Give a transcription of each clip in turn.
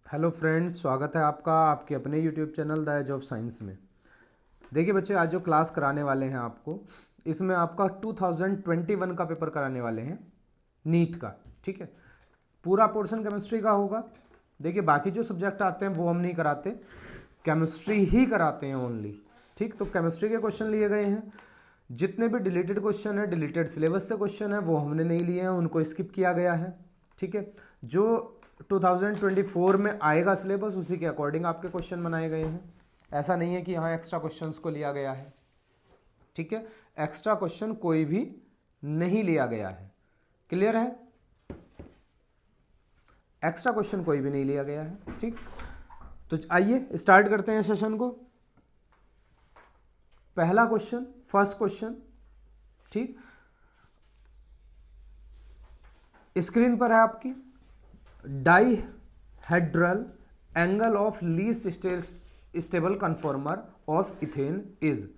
Hello friends, स्वागत है आपका आपके अपने YouTube channel the age of science में। देखिए बच्चे, आज जो क्लास कराने वाले हैं आपको, इसमें आपका 2021 का पेपर कराने वाले हैं, नीट का। ठीक है, पूरा पोर्शन केमिस्ट्री का होगा। देखिए बाकी जो सब्जेक्ट आते हैं वो हम नहीं कराते, केमिस्ट्री ही कराते हैं ओनली। ठीक, तो केमिस्ट्री के क्वेश्चन लिए गए हैं। जितने भी डिलीटेड क्वेश्चन है, डिलीटेड सिलेबस से क्वेश्चन है, वो हमने नहीं लिए हैं, उनको स्किप किया गया है। ठीक है, जो 2024 में आएगा सिलेबस, उसी के अकॉर्डिंग आपके क्वेश्चन बनाए गए हैं। ऐसा नहीं है कि यहाँ एक्स्ट्रा क्वेश्चंस को लिया गया है। ठीक है, एक्स्ट्रा क्वेश्चन कोई भी नहीं लिया गया है। क्लियर है? एक्स्ट्रा क्वेश्चन कोई भी नहीं लिया गया है। ठीक, तो आइए स्टार्ट करते हैं सेशन को। पहला क्वेश्चन, फर्स्ट क्वेश्चन। ठीक, स्क्रीन पर है आपकी। Dihedral angle of least stable conformer of ethane is.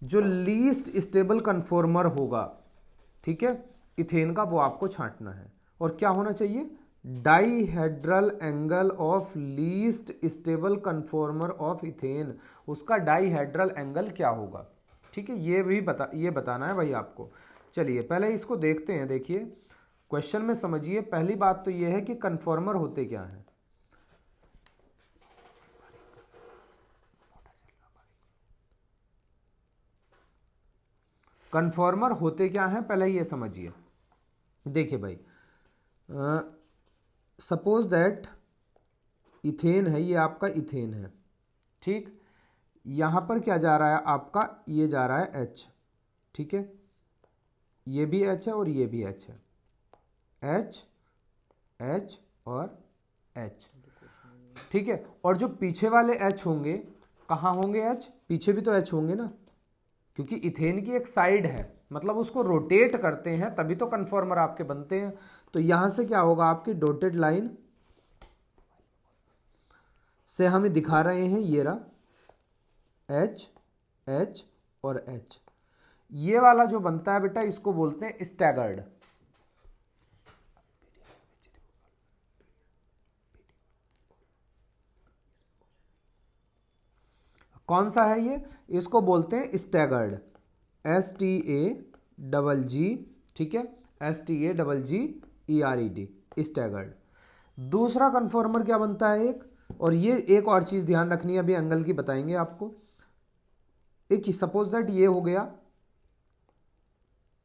जो लीस्ट स्टेबल कन्फॉर्मर होगा, ठीक है, इथेन का, वो आपको छांटना है। और क्या होना चाहिए? Dihedral angle of least stable conformer of ethane. उसका डाइहेड्रल एंगल क्या होगा? ठीक है, ये बताना है भाई आपको। चलिए पहले इसको देखते हैं। देखिए क्वेश्चन में समझिए। पहली बात तो यह है कि कन्फॉर्मर होते क्या हैं। कन्फॉर्मर होते क्या हैं, पहले ये समझिए। देखिए भाई, सपोज दैट इथेन है, ये आपका इथेन है। ठीक, यहां पर क्या जा रहा है आपका? ये जा रहा है H। ठीक है, ये भी H है और ये भी H है। H, H और H। ठीक है, और जो पीछे वाले H होंगे, कहाँ होंगे H? पीछे भी तो H होंगे ना, क्योंकि इथेन की एक साइड है, मतलब उसको रोटेट करते हैं तभी तो कन्फॉर्मर आपके बनते हैं। तो यहां से क्या होगा? आपकी डॉटेड लाइन से हमें दिखा रहे हैं, ये रहा H, H और H। ये वाला जो बनता है बेटा, इसको बोलते हैं स्टैगर्ड। कौन सा है ये? इसको बोलते हैं स्टैगर्ड। STAGG। ठीक है, STAGGERED, स्टैगर्ड। दूसरा कन्फॉर्मर क्या बनता है एक, और ये एक और चीज ध्यान रखनी है, अभी एंगल की बताएंगे आपको। एक सपोज दैट ये हो गया,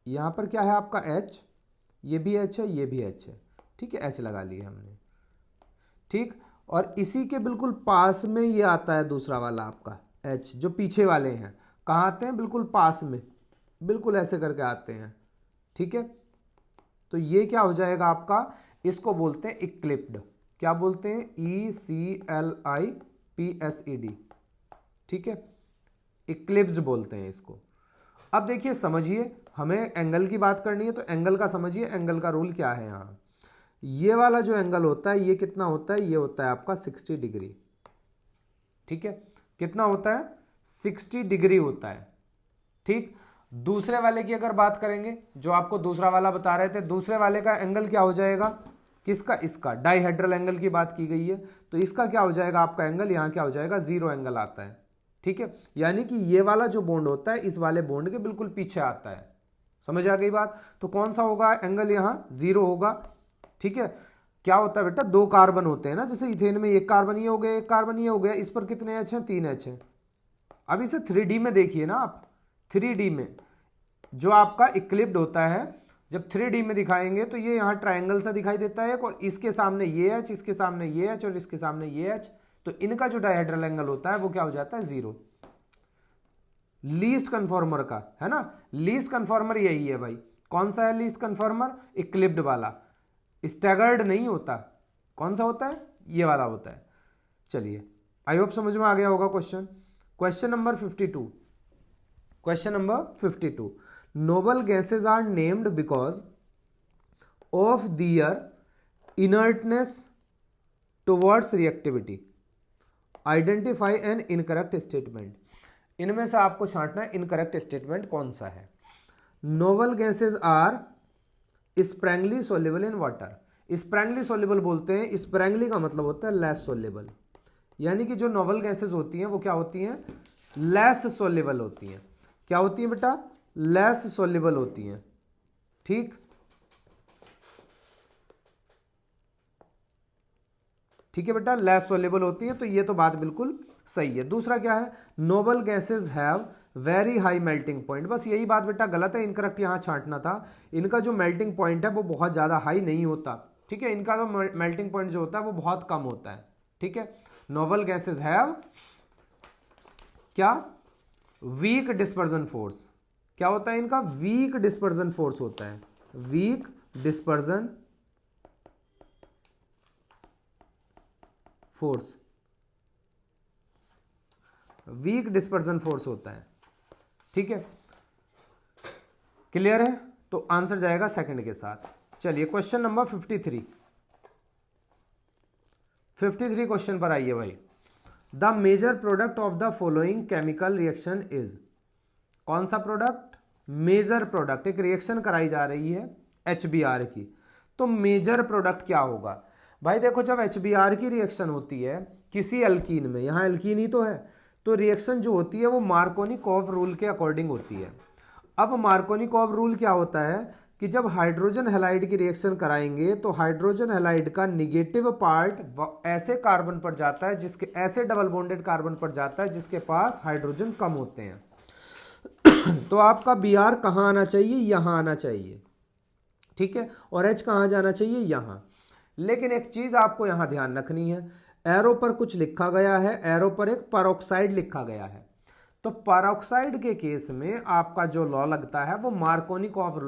यहां पर क्या है आपका H, ये भी H है, ये भी H है। ठीक है, H लगा लिया हमने। ठीक, और इसी के बिल्कुल पास में ये आता है दूसरा वाला आपका H, जो पीछे वाले हैं। कहाँ आते हैं? बिल्कुल पास में, बिल्कुल ऐसे करके आते हैं। ठीक है, तो ये क्या हो जाएगा आपका? इसको बोलते हैं इक्लिप्ड। क्या बोलते हैं? ECLIPSED। ठीक है, इक्लिप्स बोलते हैं इसको। अब देखिए समझिए, हमें एंगल की बात करनी है, तो एंगल का समझिए, एंगल का रूल क्या है यहाँ। ये वाला जो एंगल होता है, ये कितना होता है? ये होता है आपका 60 डिग्री। ठीक है, कितना होता है? 60 डिग्री होता है। ठीक, दूसरे वाले की अगर बात करेंगे, जो आपको दूसरा वाला बता रहे थे, दूसरे वाले का एंगल क्या हो जाएगा? किसका? इसका डाइहेड्रल एंगल की बात की गई है, तो इसका क्या हो जाएगा आपका एंगल? यहां क्या हो जाएगा? 0 एंगल आता है। ठीक है, यानी कि ये वाला जो बॉन्ड होता है, इस वाले बॉन्ड के बिल्कुल पीछे आता है। समझ आ गई बात? तो कौन सा होगा एंगल? यहां 0 होगा। ठीक है, क्या होता है बेटा? 2 कार्बन होते हैं ना, जैसे इथेन में 1 कार्बन ये हो गया, 1 कार्बन ये हो गया, इस पर कितने H हैं? 3 H हैं। अब इसे 3D में देखिए ना आप। 3D में जो आपका इक्लिप्ड होता है, जब 3D में दिखाएंगे तो ये यहाँ ट्रायंगल सा दिखाई देता है, और इसके सामने ये H, इसके सामने ये H और इसके सामने ये H। तो इनका जो डायहेड्रल एंगल होता है वो क्या हो जाता है? 0। लीस्ट कन्फॉर्मर का है ना, लीस्ट कन्फॉर्मर यही है भाई। कौन सा है लीस्ट कन्फॉर्मर? इक्लिप्ड वाला, स्टैगर्ड नहीं होता। कौन सा होता है? ये वाला होता है। चलिए, आई होप समझ में आ गया होगा question. Question number 52। Question number 52। Noble gases are named because of their inertness towards reactivity. Identify an incorrect statement. इनमें से आपको छांटना है इनकरेक्ट स्टेटमेंट कौन सा है। Noble gases are sparingly soluble in water. Sparingly soluble बोलते हैं, स्प्रैंगली का मतलब होता है लेस सोल्यूबल, यानी कि जो नोबल गैसेस होती हैं वो क्या होती हैं, लेस सोल्यूबल होती हैं। क्या होती हैं बेटा, लेस सोल्यूबल होती हैं। ठीक, ठीक है बेटा, लेस सोल्यूबल होती है, तो ये तो बात बिल्कुल सही है। दूसरा क्या है, noble gases have very high melting point, बस यही बात बेटा गलत है, इनकरेक्ट यहां छांटना था। इनका जो मेल्टिंग पॉइंट है वो बहुत ज्यादा हाई नहीं होता, ठीक है, इनका जो मेल्टिंग पॉइंट जो होता है वो बहुत कम होता है। ठीक है, नोबल गैसेस हैव क्या, वीक डिस्पर्जन फोर्स। क्या होता है इनका, वीक डिस्पर्जन फोर्स होता है, weak dispersion force, weak dispersion force होता है। ठीक है, क्लियर है, तो आंसर जाएगा सेकंड के साथ। चलिए क्वेश्चन नंबर 53, 53 क्वेश्चन पर आइए भाई। The major product of the following chemical reaction is, कौन सा प्रोडक्ट, मेजर प्रोडक्ट, एक रिएक्शन कराई जा रही है HBr की, तो मेजर प्रोडक्ट क्या होगा भाई। देखो जब HBr की रिएक्शन होती है किसी एल्कीन में, यहां एल्कीन ही तो है, तो रिएक्शन जो होती है वो मार्कोनिकॉव रूल के अकॉर्डिंग होती है। अब मार्कोनिकॉव रूल क्या होता है कि जब हाइड्रोजन हैलाइड की रिएक्शन कराएंगे तो हाइड्रोजन हैलाइड का निगेटिव पार्ट ऐसे कार्बन पर जाता है जिसके, ऐसे डबल बॉन्डेड कार्बन पर जाता है जिसके पास हाइड्रोजन कम होते हैं। तो आपका Br कहाँ आना चाहिए, यहां आना चाहिए। ठीक है, और H कहाँ जाना चाहिए, यहां। लेकिन एक चीज आपको यहां ध्यान रखनी है, एरो पर कुछ लिखा गया है, एरो पर एक परऑक्साइड लिखा गया है, तो परऑक्साइड के केस में आपका जो लॉ लगता है वो मार्कोनिकॉव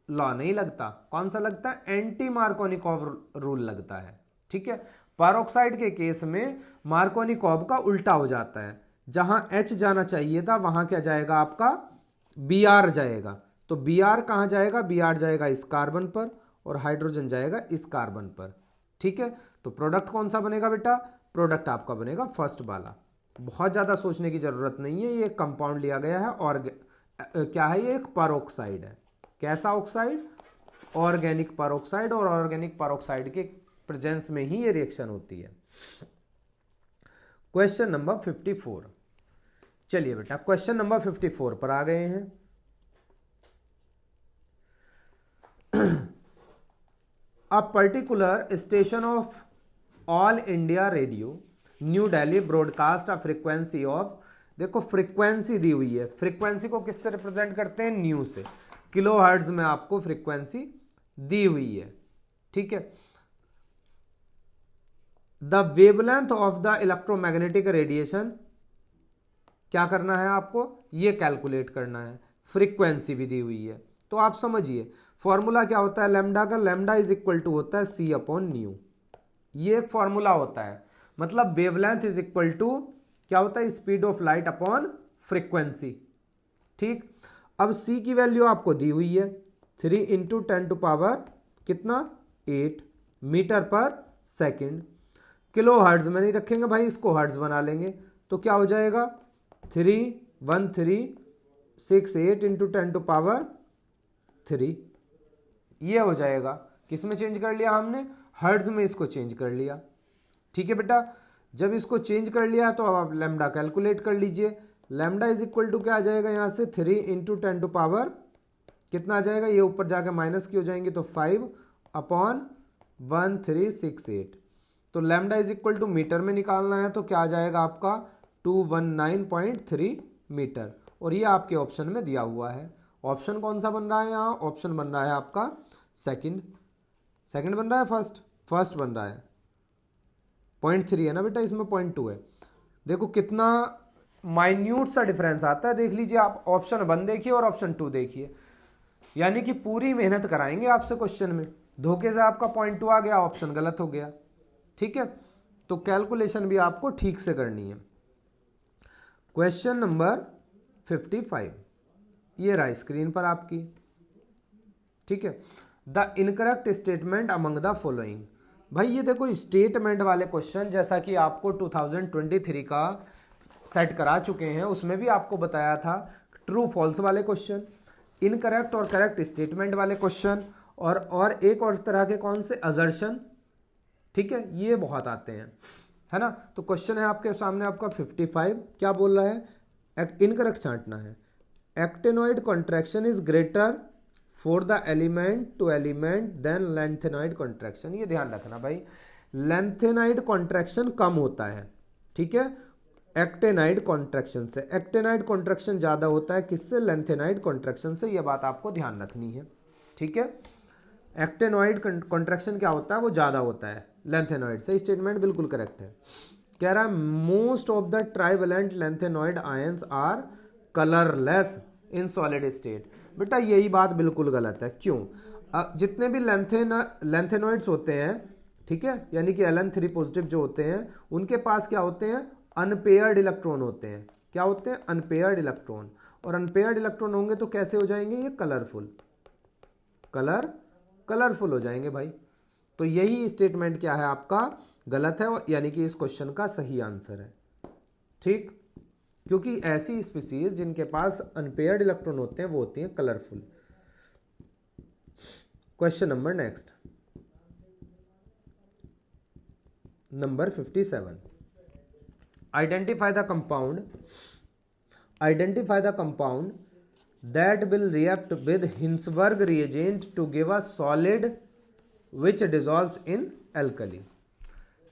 लॉ नहीं लगता। कौन सा लगता है, एंटी मार्कोनिकॉव रूल लगता है। ठीक है, परऑक्साइड के केस में मार्कोनिकॉव का उल्टा हो जाता है, जहां H जाना चाहिए था वहां क्या जाएगा आपका, Br जाएगा। तो Br कहां जाएगा, Br जाएगा इस कार्बन पर और हाइड्रोजन जाएगा इस कार्बन पर। ठीक है, तो प्रोडक्ट कौन सा बनेगा बेटा, प्रोडक्ट आपका बनेगा फर्स्ट वाला। बहुत ज़्यादा सोचने की ज़रूरत नहीं है, ये कंपाउंड लिया गया है और क्या है, ये एक परऑक्साइड है। कैसा ऑक्साइड, ऑर्गेनिक परऑक्साइड, और ऑर्गेनिक परऑक्साइड के प्रेजेंस में ही ये रिएक्शन होती है। क्वेश्चन नंबर 54, चलिए बेटा क्वेश्चन नंबर 54 पर आ गए हैं। A particular station of all India radio new Delhi broadcast a frequency of, देखो फ्रीक्वेंसी दी हुई है, फ्रीक्वेंसी को किससे रिप्रेजेंट करते हैं, न्यू से, किलो हर्ट्ज में आपको फ्रीक्वेंसी दी हुई है। ठीक है, the wavelength of the electromagnetic radiation, क्या करना है आपको, ये कैलकुलेट करना है, फ्रीक्वेंसी भी दी हुई है। तो आप समझिए फॉर्मूला क्या होता है लैम्डा का, लैम्डा इज इक्वल टू होता है C अपॉन न्यू, ये एक फॉर्मूला होता है। मतलब वेवलेंथ इज इक्वल टू क्या होता है, speed of light upon frequency. ठीक, अब C की वैल्यू आपको दी हुई है 3 इंटू 10 टू पावर कितना 8 मीटर पर सेकेंड। किलो हर्ट्ज में नहीं रखेंगे भाई, इसको हर्ट्ज बना लेंगे, तो क्या हो जाएगा 31368 इंटू 10 टू पावर 3, ये हो जाएगा। किस में चेंज कर लिया हमने, हर्ट्ज में इसको चेंज कर लिया। ठीक है बेटा, जब इसको चेंज कर लिया तो अब आप लैम्डा कैलकुलेट कर लीजिए, लैम्डा इज इक्वल टू क्या आ जाएगा यहाँ से 3 इंटू 10 टू पावर कितना आ जाएगा, ये ऊपर जाकर माइनस की हो जाएंगे तो 5 अपॉन 1368। तो lambda is equal to metre में निकालना है तो क्या आ जाएगा आपका 219.3 मीटर, और ये आपके ऑप्शन में दिया हुआ है। ऑप्शन कौन सा बन रहा है यहाँ, ऑप्शन बन रहा है आपका सेकंड, सेकंड बन रहा है फर्स्ट बन रहा है। 0.3 है ना बेटा, इसमें 0.2 है। देखो कितना माइन्यूट सा डिफरेंस आता है, देख लीजिए आप, ऑप्शन 1 देखिए और ऑप्शन 2 देखिए, यानी कि पूरी मेहनत कराएंगे आपसे क्वेश्चन में, धोखे से आपका 0.2 आ गया, ऑप्शन गलत हो गया। ठीक है, तो कैलकुलेशन भी आपको ठीक से करनी है। क्वेश्चन नंबर 55 ये रहा स्क्रीन पर आपकी। ठीक है, the incorrect statement among the following, भाई ये देखो स्टेटमेंट वाले क्वेश्चन जैसा कि आपको 2023 का सेट करा चुके हैं, उसमें भी आपको बताया था ट्रू फॉल्स वाले क्वेश्चन, इनकरेक्ट और करेक्ट स्टेटमेंट वाले क्वेश्चन, और एक और तरह के कौन से, असर्शन, ठीक है, ये बहुत आते हैं, है ना। तो क्वेश्चन है आपके सामने आपका 55, क्या बोल रहा है, इनकरेक्ट छांटना है। Actinoid contraction is greater for the element to element than lanthanoid contraction. ये ध्यान रखना भाई, लेंथेनाइड कॉन्ट्रैक्शन कम होता है, ठीक है, एक्टेनाइड कॉन्ट्रैक्शन से। एक्टेनाइड कॉन्ट्रैक्शन ज्यादा होता है किससे, लेंथेनाइड कॉन्ट्रैक्शन से। ये बात आपको ध्यान रखनी है, ठीक है। एक्टेनॉइड कॉन्ट्रैक्शन क्या होता है, वो ज्यादा होता है लेंथेनॉइड से। स्टेटमेंट बिल्कुल करेक्ट है। कह रहा है most of the trivalent lanthanoid ions are colourless in solid state. बेटा यही बात बिल्कुल गलत है। क्यों? जितने भी लेंथेनॉइड्स होते हैं, ठीक है, यानी कि Ln3 पॉजिटिव जो होते हैं, उनके पास क्या होते हैं, अनपेयर्ड इलेक्ट्रॉन होते हैं। क्या होते हैं, अनपेयर्ड इलेक्ट्रॉन। और अनपेयर्ड इलेक्ट्रॉन होंगे तो कैसे हो जाएंगे ये, कलरफुल हो जाएंगे भाई। तो यही स्टेटमेंट क्या है आपका, गलत है, यानी कि इस क्वेश्चन का सही आंसर है, ठीक। क्योंकि ऐसी स्पीसीज जिनके पास अनपेयर्ड इलेक्ट्रॉन होते हैं वो होती हैं colourful. Question number next, number 57। Identify the compound that will react with Hinsberg reagent to give a solid which dissolves in alkali।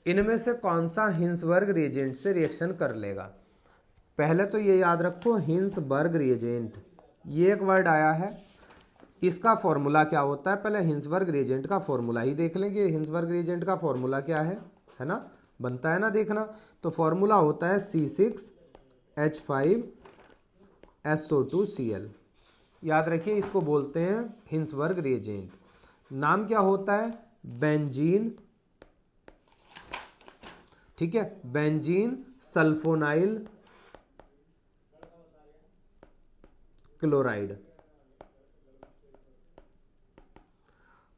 इनमें से कौन सा हिंसबर्ग रिएजेंट से रिएक्शन कर लेगा? पहले तो ये याद रखो, हिंसबर्ग रिएजेंट, ये एक वर्ड आया है, इसका फॉर्मूला क्या होता है, पहले हिंसबर्ग रिएजेंट का फॉर्मूला ही देख लेंगे। हिंसबर्ग रिएजेंट का फॉर्मूला क्या है ना, बनता है ना, देखना। तो फॉर्मूला होता है C6H5SO2Cl। याद रखिए, इसको बोलते हैं हिंसबर्ग रिएजेंट। नाम क्या होता है, बेंजीन, ठीक है, बेंजीन सल्फोनाइल क्लोराइड।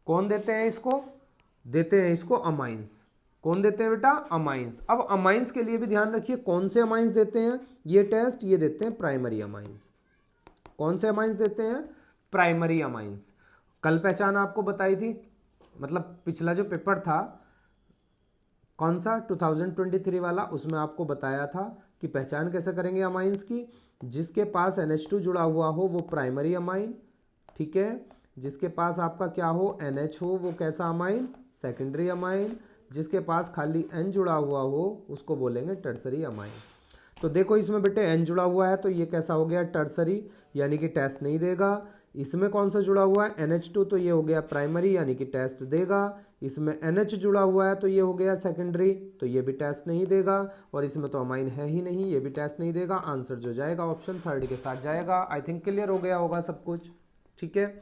कौन देते हैं इसको, देते हैं इसको अमाइंस। कौन देते हैं बेटा, अमाइंस। अब अमाइंस के लिए भी ध्यान रखिए, कौन से अमाइंस देते हैं ये टेस्ट, ये देते हैं प्राइमरी अमाइंस। कौन से अमाइंस देते हैं, प्राइमरी अमाइंस। कल पहचान आपको बताई थी, मतलब पिछला जो पेपर था कौन सा 2023 वाला, उसमें आपको बताया था कि पहचान कैसे करेंगे अमाइंस की। जिसके पास NH2 जुड़ा हुआ हो वो प्राइमरी अमाइन, ठीक है। जिसके पास आपका क्या हो, NH हो, वो कैसा अमाइन, सेकेंडरी अमाइन। जिसके पास खाली N जुड़ा हुआ हो उसको बोलेंगे टर्सरी अमाइन। तो देखो इसमें बेटे N जुड़ा हुआ है तो ये कैसा हो गया, टर्सरी, यानी कि टेस्ट नहीं देगा। इसमें कौन सा जुड़ा हुआ है, NH2, तो ये हो गया प्राइमरी, यानी कि टेस्ट देगा। इसमें NH जुड़ा हुआ है तो ये हो गया सेकेंडरी, तो ये भी टेस्ट नहीं देगा। और इसमें तो अमाइन है ही नहीं, ये भी टेस्ट नहीं देगा। आंसर जो जाएगा ऑप्शन 3 के साथ जाएगा। आई थिंक क्लियर हो गया होगा सब कुछ, ठीक है।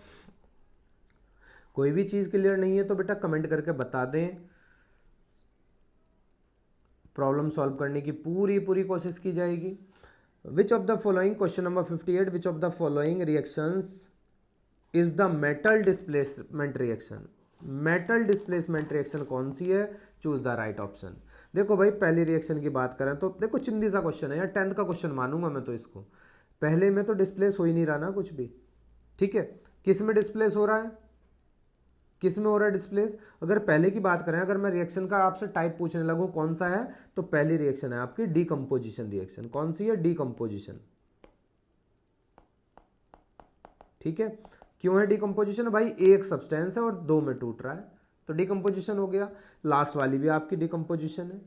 कोई भी चीज़ क्लियर नहीं है तो बेटा कमेंट करके बता दें, प्रॉब्लम सॉल्व करने की पूरी कोशिश की जाएगी। विच of the following, question number 58, which of the following reactions is the metal displacement reaction. Metal displacement reaction कौन सी है, चूज द राइट ऑप्शन। देखो भाई पहली रिएक्शन की बात करें तो देखो चिंदी सा क्वेश्चन है यार, 10th का क्वेश्चन मानूंगा मैं तो इसको। पहले में तो डिस्प्लेस हो ही नहीं रहा ना कुछ भी, ठीक है। किस में डिस्प्लेस हो रहा है, किस में हो रहा है डिस्प्लेस। अगर पहले की बात करें, अगर मैं रिएक्शन का आपसे टाइप पूछने लगूं कौन सा है, तो पहली रिएक्शन है आपकी डीकंपोजिशन रिएक्शन। कौन सी है, डीकंपोजिशन, ठीक है। क्यों है डीकंपोजिशन, भाई एक सब्सटेंस है और दो में टूट रहा है तो डीकंपोजिशन हो गया। लास्ट वाली भी आपकी डीकंपोजिशन है,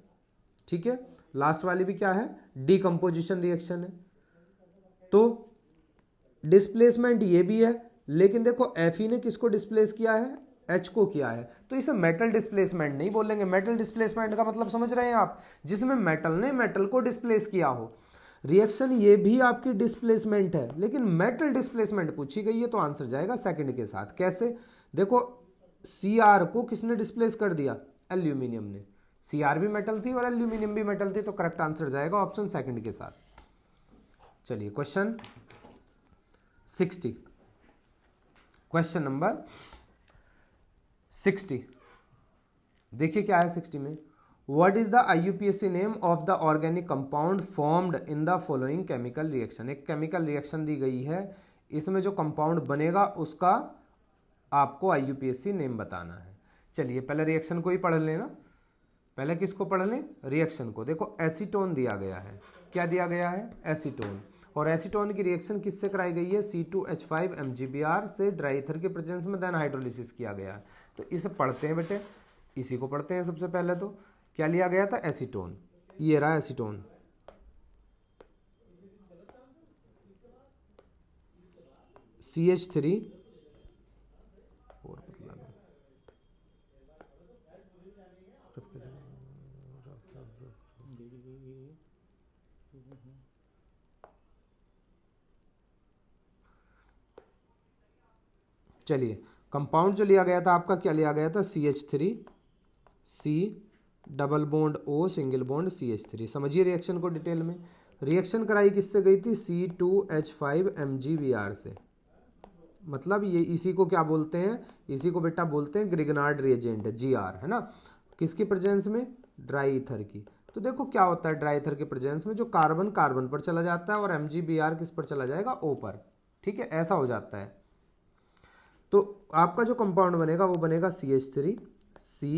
ठीक है। लास्ट वाली भी क्या है, डीकंपोजिशन रिएक्शन है। तो डिस्प्लेसमेंट ये भी है, लेकिन देखो Fe ने किसको डिस्प्लेस किया है, H को किया है, तो इसे मेटल डिस्प्लेसमेंट नहीं बोलेंगे। मेटल डिस्प्लेसमेंट का मतलब समझ रहे हैं आप, जिसमें मेटल ने मेटल को डिस्प्लेस किया हो। रिएक्शन ये भी आपकी डिस्प्लेसमेंट है, लेकिन मेटल डिस्प्लेसमेंट पूछी गई है तो आंसर जाएगा सेकंड के साथ। कैसे, देखो Cr को किसने डिस्प्लेस कर दिया, एल्यूमिनियम ने। Cr भी मेटल थी और एल्यूमिनियम भी मेटल थी, तो करेक्ट आंसर जाएगा ऑप्शन सेकंड के साथ। चलिए क्वेश्चन 60, क्वेश्चन नंबर 60 देखिए क्या है 60 में। What is the IUPAC name of the organic compound formed in the following chemical reaction. एक केमिकल रिएक्शन दी गई है, इसमें जो कंपाउंड बनेगा उसका आपको IUPAC नेम बताना है। चलिए पहले रिएक्शन को ही पढ़ लेना। पहले किसको पढ़ लें? रिएक्शन को। देखो एसीटोन दिया गया है। क्या दिया गया है? एसीटोन। और एसीटोन की रिएक्शन किससे कराई गई है? C2H5 MgBr से ड्राई ईथर के प्रेजेंस में देन हाइड्रोलिसिस किया गया है। तो इसे पढ़ते हैं बेटे, इसी को पढ़ते हैं सबसे पहले। तो क्या लिया गया था? एसीटोन। ये रहा एसीटोन। CH3 और चलिए कंपाउंड जो लिया गया था आपका, क्या लिया गया था? CH3 C double bond O single bond CH3। समझिए रिएक्शन को डिटेल में। रिएक्शन कराई किससे गई थी? C2H5 MgBr से। मतलब ये इसी को क्या बोलते हैं? इसी को बेटा बोलते हैं ग्रिगनार्ड रिएजेंट, GR, है ना। किसकी प्रेजेंस में? ड्राई ईथर की। तो देखो क्या होता है ड्राई ईथर के प्रेजेंस में, जो कार्बन कार्बन पर चला जाता है और MgBr किस पर चला जाएगा? O पर। ठीक है, ऐसा हो जाता है। तो आपका जो कंपाउंड बनेगा वो बनेगा CH3 C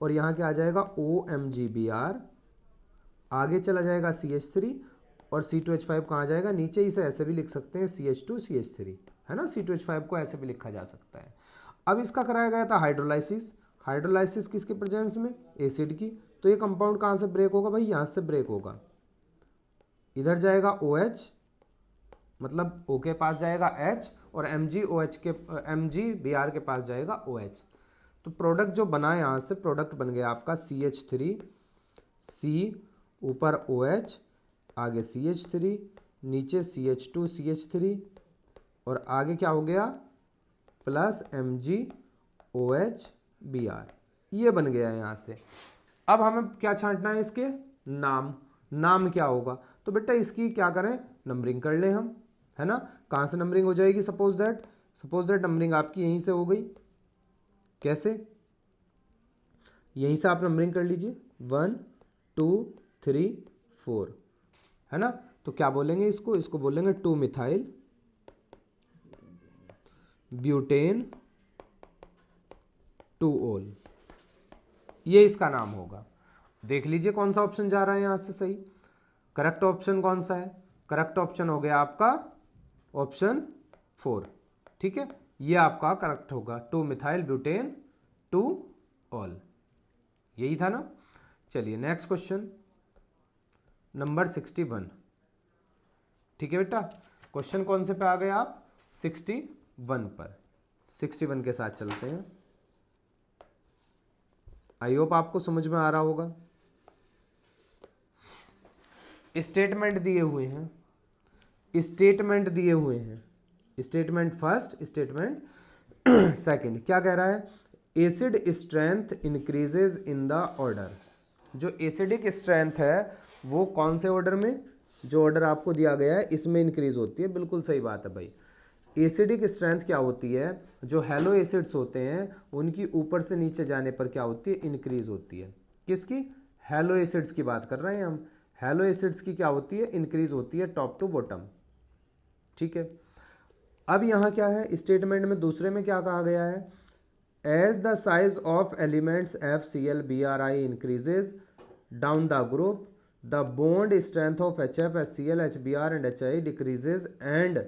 और यहाँ क्या आ जाएगा? OMgBr। आगे चला जाएगा CH3 और C2H5 कहाँ जाएगा? नीचे। इसे ऐसे भी लिख सकते हैं CH2 CH3, है ना। C2H5 को ऐसे भी लिखा जा सकता है। अब इसका कराया गया था हाइड्रोलाइसिस। हाइड्रोलाइसिस किसके प्रेजेंस में? एसिड की। तो ये कंपाउंड कहाँ से ब्रेक होगा भाई? यहाँ से ब्रेक होगा। इधर जाएगा OH, मतलब O के पास जाएगा H और MgBr के पास जाएगा OH। तो प्रोडक्ट जो बना यहाँ से, प्रोडक्ट बन गया आपका CH3 C, ऊपर OH, आगे CH3, नीचे CH2 CH3 और आगे क्या हो गया? Plus MgOH Br। ये बन गया यहाँ से। अब हमें क्या छांटना है? इसके नाम। नाम क्या होगा? तो बेटा इसकी क्या करें? नंबरिंग कर लें हम, है ना। कहाँ से नंबरिंग हो जाएगी? सपोज दैट नंबरिंग आपकी यहीं से हो गई। कैसे? यहीं से आप नंबरिंग कर लीजिए 1 2 3 4, है ना। तो क्या बोलेंगे इसको? इसको बोलेंगे 2 मिथाइल ब्यूटेन 2 ओल। ये इसका नाम होगा। देख लीजिए कौन सा ऑप्शन जा रहा है यहां से सही। करेक्ट ऑप्शन कौन सा है? करेक्ट ऑप्शन हो गया आपका ऑप्शन 4। ठीक है, ये आपका करेक्ट होगा। 2 मिथाइल ब्यूटेन 2 ऑल, यही था ना। चलिए नेक्स्ट क्वेश्चन नंबर 61। ठीक है बेटा, क्वेश्चन कौन से पे आ गए आप? 61 पर। 61 के साथ चलते हैं। आई होप आपको समझ में आ रहा होगा। स्टेटमेंट दिए हुए हैं, स्टेटमेंट दिए हुए हैं। Statement first, statement second. क्या कह रहा है? Acid strength increases in the order. जो एसिडिक स्ट्रेंथ है वो कौन से ऑर्डर में? जो ऑर्डर आपको दिया गया है इसमें इंक्रीज होती है। बिल्कुल सही बात है भाई। एसिडिक स्ट्रेंथ क्या होती है? जो हेलो एसिड्स होते हैं उनकी ऊपर से नीचे जाने पर क्या होती है? इंक्रीज होती है। किसकी? हेलो एसिड्स की बात कर रहे हैं हम। हेलो एसिड्स की क्या होती है? इंक्रीज होती है टॉप टू बॉटम। ठीक है, अब यहाँ क्या है स्टेटमेंट में? दूसरे में क्या कहा गया है? As the size of elements FCl BRI increases down the group, the bond strength of HF HCl HBr and HI decreases and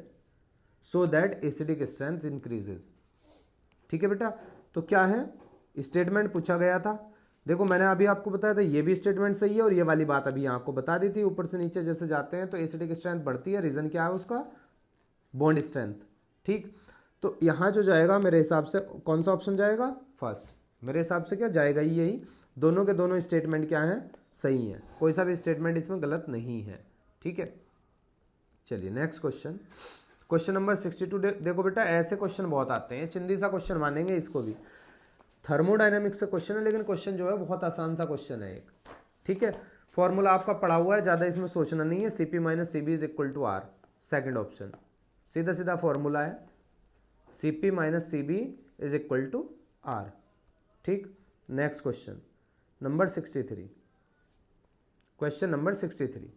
so that acidic strength increases. ठीक है बेटा, तो क्या है स्टेटमेंट पूछा गया था। देखो मैंने अभी आपको बताया था ये भी स्टेटमेंट सही है और ये वाली बात अभी आपको बता दी थी। ऊपर से नीचे जैसे जाते हैं तो एसिडिक स्ट्रेंथ बढ़ती है। रीजन क्या है उसका? Bond strength. ठीक, तो यहाँ जो जाएगा मेरे हिसाब से कौन सा ऑप्शन जाएगा? फर्स्ट। मेरे हिसाब से क्या जाएगा? यही। दोनों के दोनों स्टेटमेंट क्या हैं? सही है। कोई सा भी स्टेटमेंट इसमें गलत नहीं है। ठीक है, चलिए नेक्स्ट क्वेश्चन, क्वेश्चन नंबर 62। देखो बेटा ऐसे क्वेश्चन बहुत आते हैं, चिंदी सा क्वेश्चन मानेंगे इसको भी। थर्मोडायनेमिक्स से क्वेश्चन है लेकिन क्वेश्चन जो है बहुत आसान सा क्वेश्चन है एक। ठीक है, फॉर्मूला आपका पढ़ा हुआ है, ज़्यादा इसमें सोचना नहीं है। CP - CB is equal to R। Second option सीधा सीधा फॉर्मूला है। CP - CB is equal to R। ठीक, next question number 63। Question number 63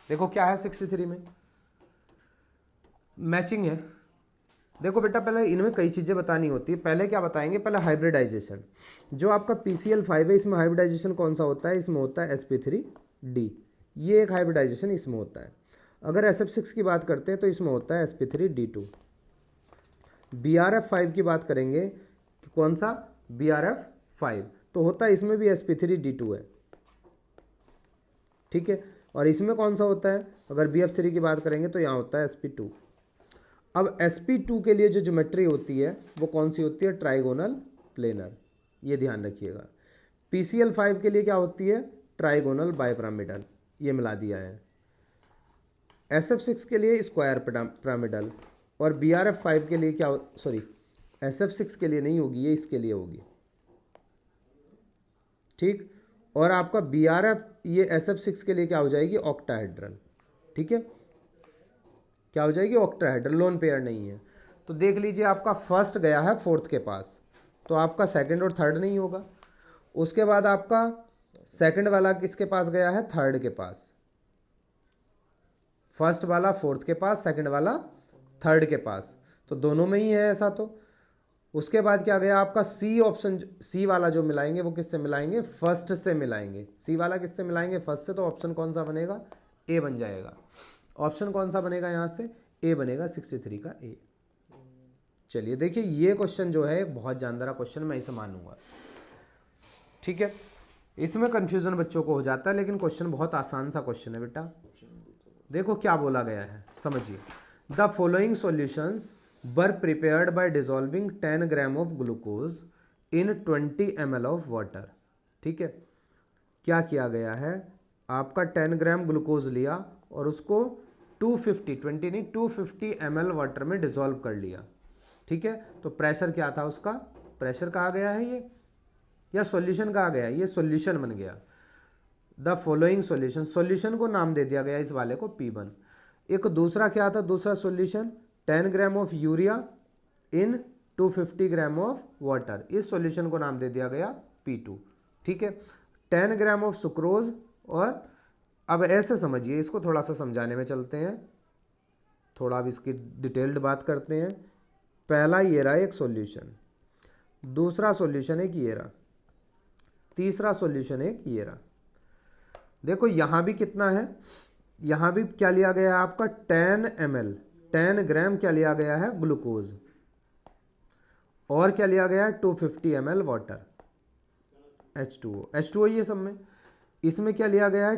देखो क्या है 63 में? मैचिंग है। देखो बेटा, पहले इनमें कई चीज़ें बतानी होती है। पहले क्या बताएंगे, पहले हाइब्रिडाइजेशन। जो आपका PCl5 है, इसमें हाइब्रिडाइजेशन कौन सा होता है, इसमें होता है sp3d। ये एक हाइब्रिडाइजेशन इसमें होता है। अगर SF6 की बात करते हैं तो इसमें होता है sp3d2। BRF5 की बात करेंगे, कौन सा, BRF5, तो होता है इसमें भी sp3d2 है, ठीक है। और इसमें कौन सा होता है, अगर BF3 की बात करेंगे तो यहाँ होता है sp2। अब sp2 के लिए जो ज्योमेट्री होती है वो कौन सी होती है, ट्राइगोनल प्लेनर, ये ध्यान रखिएगा। PCl5 के लिए क्या होती है, ट्राइगोनल बाइपिरामिडल, ये मिला दिया है। SF6 के लिए स्क्वायर पिरामिडल, और BRF5 के लिए क्या, सॉरी SF6 के लिए नहीं होगी, ये इसके लिए होगी, ठीक। और आपका BRF, ये SF6 के लिए क्या हो जाएगी, ऑक्टाहेड्रल, ठीक है, क्या हो जाएगी, ऑक्टाहेड्रल, लोन पेयर नहीं है। तो देख लीजिए, आपका फर्स्ट गया है फोर्थ के पास, तो आपका सेकंड और थर्ड नहीं होगा। उसके बाद आपका सेकंड वाला किसके पास गया है, थर्ड के पास। फर्स्ट वाला फोर्थ के पास, सेकंड वाला थर्ड के पास, तो दोनों में ही है ऐसा। तो उसके बाद क्या गया आपका, सी ऑप्शन, सी वाला जो मिलाएंगे वो किससे मिलाएंगे, फर्स्ट से मिलाएंगे। सी वाला किससे मिलाएंगे, फर्स्ट से, तो ऑप्शन कौन सा बनेगा, ए बन जाएगा। ऑप्शन कौन सा बनेगा यहाँ से, ए बनेगा, 63 का ए। चलिए देखिए, ये क्वेश्चन जो है बहुत जानदार क्वेश्चन, मैं इसे मानूंगा, ठीक है। इसमें कंफ्यूजन बच्चों को हो जाता है, लेकिन क्वेश्चन बहुत आसान सा क्वेश्चन है बेटा। देखो क्या बोला गया है, समझिए। The following solutions were prepared by dissolving 10 gram of glucose in 20 ml of water, ठीक है। क्या किया गया है, आपका 10 ग्राम ग्लूकोज लिया और उसको 250 ml वाटर में डिसॉल्व कर लिया, ठीक है। तो प्रेशर क्या था उसका, प्रेशर कहा गया है ये, या सॉल्यूशन कहा गया है, ये सॉल्यूशन बन गया। द फॉलोइंग सॉल्यूशन, सॉल्यूशन को नाम दे दिया गया इस वाले को P1। एक दूसरा क्या था, दूसरा solution 10 gram of urea in 250 gram of water, इस सॉल्यूशन को नाम दे दिया गया P2, ठीक है। 10 ग्राम ऑफ सुक्रोज, और अब ऐसे समझिए, इसको थोड़ा सा समझाने में चलते हैं, थोड़ा अब इसकी डिटेल्ड बात करते हैं। पहला ये रहा एक सॉल्यूशन, दूसरा सॉल्यूशन एक ये रहा, तीसरा सॉल्यूशन एक ये रहा। देखो यहाँ भी कितना है, यहाँ भी क्या लिया गया है आपका 10 ml, 10 ग्राम क्या लिया गया है, ग्लूकोज, और क्या लिया गया है 250 ml वाटर, H2O ये सब में। इसमें क्या लिया गया है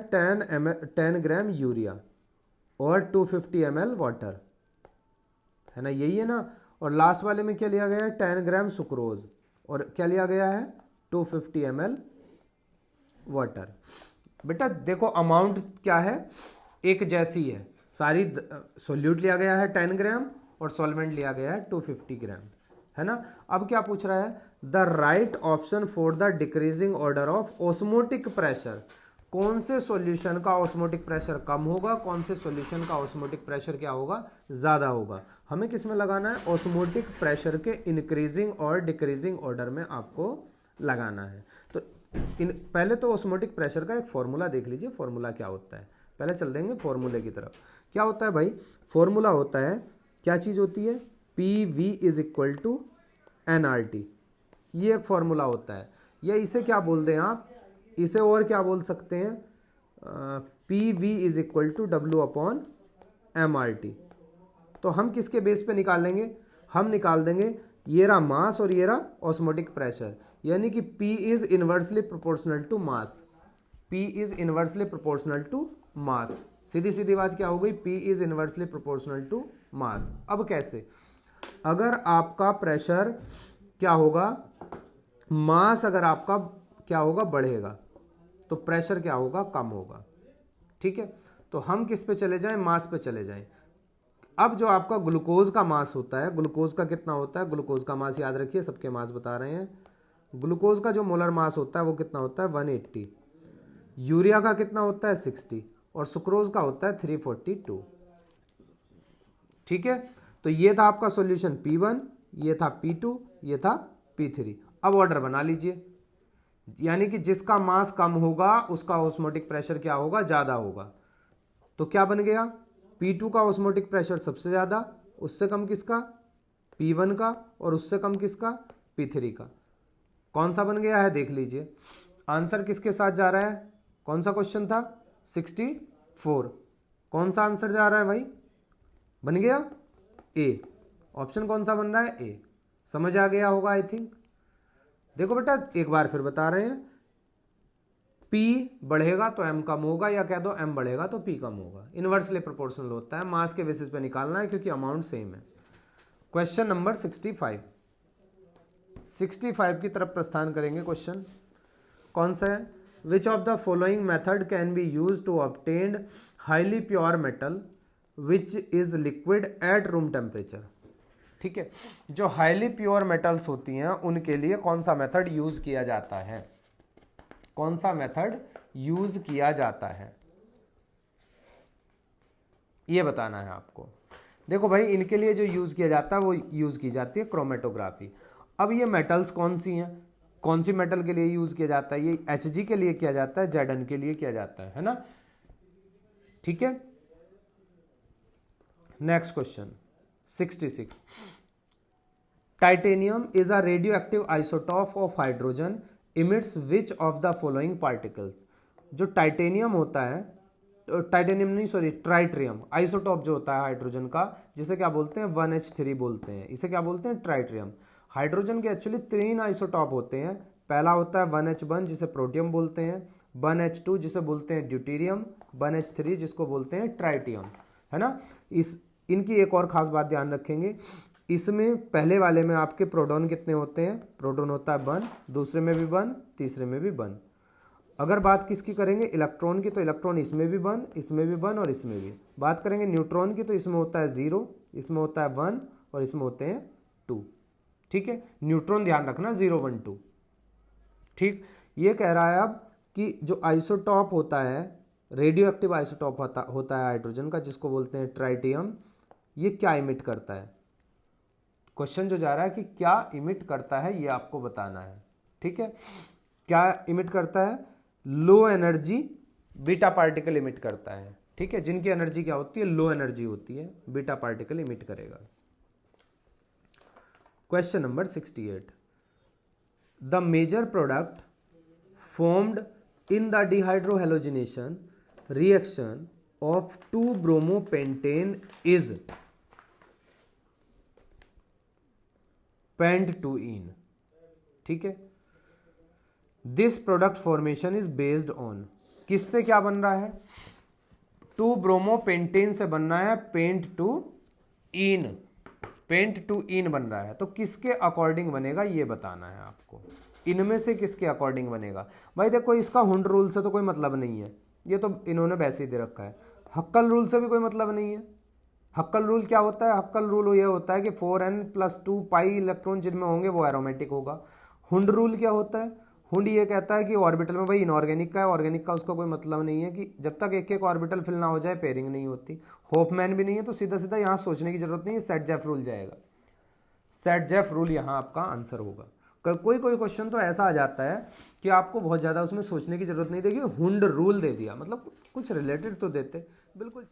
10 ग्राम यूरिया और 250 ml वाटर, है ना, यही है ना। और लास्ट वाले में क्या लिया गया है 10 ग्राम सुक्रोज, और क्या लिया गया है 250 ml वाटर। बेटा देखो, अमाउंट क्या है, एक जैसी है सारी। सोल्यूट लिया गया है 10 ग्राम और सॉल्वेंट लिया गया है 250 ग्राम, है ना। अब क्या पूछ रहा है, the right option for the decreasing order of osmotic pressure, कौन से सॉल्यूशन का ऑस्मोटिक प्रेशर कम होगा, कौन से सॉल्यूशन का ऑस्मोटिक प्रेशर क्या होगा, ज़्यादा होगा। हमें किस में लगाना है, ऑस्मोटिक प्रेशर के इंक्रीजिंग और डिक्रीजिंग ऑर्डर में आपको लगाना है। तो पहले तो ऑस्मोटिक प्रेशर का एक फॉर्मूला देख लीजिए, फॉर्मूला क्या होता है। पहले चल देंगे फॉर्मूले की तरफ। क्या होता है भाई, फॉर्मूला होता है, क्या चीज़ होती है, PV is equal to NRT, ये एक फॉर्मूला होता है। या इसे क्या बोल दें आप, इसे और क्या बोल सकते हैं, PV is equal to W/MRT। तो हम किसके बेस पे निकालेंगे, हम निकाल देंगे ये रहा मास और ये रहा ऑस्मोटिक प्रेशर, यानी कि P is inversely proportional to mass, P is inversely proportional to mass. सीधी सीधी बात क्या हो गई, P is inversely proportional to mass. अब कैसे, अगर आपका प्रेशर क्या होगा, मास अगर आपका क्या होगा, बढ़ेगा, तो प्रेशर क्या होगा, कम होगा, ठीक है। तो हम किस पे चले जाएं, मास पे चले जाएं। अब जो आपका ग्लूकोज का मास होता है, ग्लूकोज का कितना होता है, ग्लूकोज का मास याद रखिए, सबके मास बता रहे हैं। ग्लूकोज का जो मोलर मास होता है वो कितना होता है 180, यूरिया का कितना होता है 60, और सुक्रोज का होता है 342, ठीक है। तो ये था आपका सॉल्यूशन P1, ये था P2, ये था P3। अब ऑर्डर बना लीजिए, यानी कि जिसका मास कम होगा उसका ऑस्मोटिक प्रेशर क्या होगा, ज़्यादा होगा। तो क्या बन गया, P2 का ऑस्मोटिक प्रेशर सबसे ज़्यादा, उससे कम किसका P1 का और उससे कम किसका, P3 का। कौन सा बन गया है देख लीजिए। आंसर किसके साथ जा रहा है, कौन सा क्वेश्चन था, 64। कौन सा आंसर जा रहा है भाई, बन गया ए। ऑप्शन कौन सा बन रहा है, ए। समझ आ गया होगा आई थिंक। देखो बेटा एक बार फिर बता रहे हैं, P बढ़ेगा तो M कम होगा, या कह दो M बढ़ेगा तो P कम होगा। इनवर्सली प्रोपोर्शनल होता है, मास के बेसिस पे निकालना है क्योंकि अमाउंट सेम है। क्वेश्चन नंबर 65 की तरफ प्रस्थान करेंगे। क्वेश्चन कौन सा है, which of the following method can be use to obtain highly pure metal which is liquid at room temperature. ठीक है, जो हाईली प्योर मेटल्स होती हैं उनके लिए कौन सा मेथड यूज किया जाता है, कौन सा मेथड यूज किया जाता है, ये बताना है आपको। देखो भाई इनके लिए जो यूज किया जाता है वो यूज की जाती है क्रोमेटोग्राफी। अब ये मेटल्स कौन सी हैं, कौन सी मेटल के लिए यूज किया जाता है, ये Hg के लिए किया जाता है, Zn के लिए किया जाता है ना। ठीक है, next question 66। Titanium is a radio active isotope of hydrogen emits which of the following particles. जो टाइटेनियम होता है, टाइटेनियम नहीं सॉरी ट्राइट्रियम, आइसोटॉप जो होता है हाइड्रोजन का, जिसे क्या बोलते हैं 1H3 बोलते हैं, इसे क्या बोलते हैं ट्राइट्रियम। हाइड्रोजन के एक्चुअली 3 आइसोटॉप होते हैं। पहला होता है 1H1 जिसे प्रोटियम बोलते हैं, 1H2 जिसे बोलते हैं ड्यूटेरियम, 1H3 जिसको बोलते हैं ट्राइटियम, है ना। इनकी एक और खास बात ध्यान रखेंगे, इसमें पहले वाले में आपके प्रोटॉन कितने होते हैं, प्रोटॉन होता है 1, दूसरे में भी 1, तीसरे में भी 1। अगर बात किसकी करेंगे इलेक्ट्रॉन की, तो इलेक्ट्रॉन इसमें भी 1, इसमें भी 1 और इसमें भी। बात करेंगे न्यूट्रॉन की तो इसमें होता है 0, इसमें होता है 1 और इसमें होते हैं 2। ठीक है, न्यूट्रॉन ध्यान रखना 0 1 2। ठीक, ये कह रहा है अब कि जो आइसोटॉप होता है, रेडियो एक्टिव आइसोटॉप होता है हाइड्रोजन का, जिसको बोलते हैं ट्राइटियम, ये क्या इमिट करता है। क्वेश्चन जो जा रहा है कि क्या इमिट करता है ये आपको बताना है। ठीक है, क्या इमिट करता है, low energy beta particle emit करता है। ठीक है, जिनकी एनर्जी क्या होती है, लो एनर्जी होती है, बीटा पार्टिकल इमिट करेगा। Question number 68। The major product formed in the dehydrohalogenation reaction of 2 bromopentane is pent two ene. ठीक है, this product formation is based on, किससे क्या बन रहा है, 2 ब्रोमोपेंटेन से बन रहा है पेंट-टू-ईन, पेंट-टू-ईन बन रहा है। तो किसके अकॉर्डिंग बनेगा ये बताना है आपको, इनमें से किसके अकॉर्डिंग बनेगा। भाई देखो इसका हुंड रूल से तो कोई मतलब नहीं है, ये तो इन्होंने वैसे ही दे रखा है। हक्कल रूल से भी कोई मतलब नहीं है। हक्कल रूल क्या होता है, हक्कल रूल ये होता है कि 4n+2 पाई इलेक्ट्रॉन जिनमें होंगे वो एरोमेटिक होगा। हुंड रूल क्या होता है, हुंड ये कहता है कि ऑर्बिटल में भाई इनऑर्गेनिक का है, ऑर्गेनिक का उसका कोई मतलब नहीं है, कि जब तक एक एक ऑर्बिटल फिल ना हो जाए पेयरिंग नहीं होती। होफमैन भी नहीं है, तो सीधा सीधा यहाँ सोचने की जरूरत नहीं है, सेट जेफ रूल जाएगा, सेट जेफ रूल यहाँ आपका आंसर होगा। कोई कोई क्वेश्चन तो ऐसा आ जाता है कि आपको बहुत ज़्यादा उसमें सोचने की जरूरत नहीं देगी, हुंड रूल दे दिया, मतलब कुछ रिलेटेड तो देते बिल्कुल।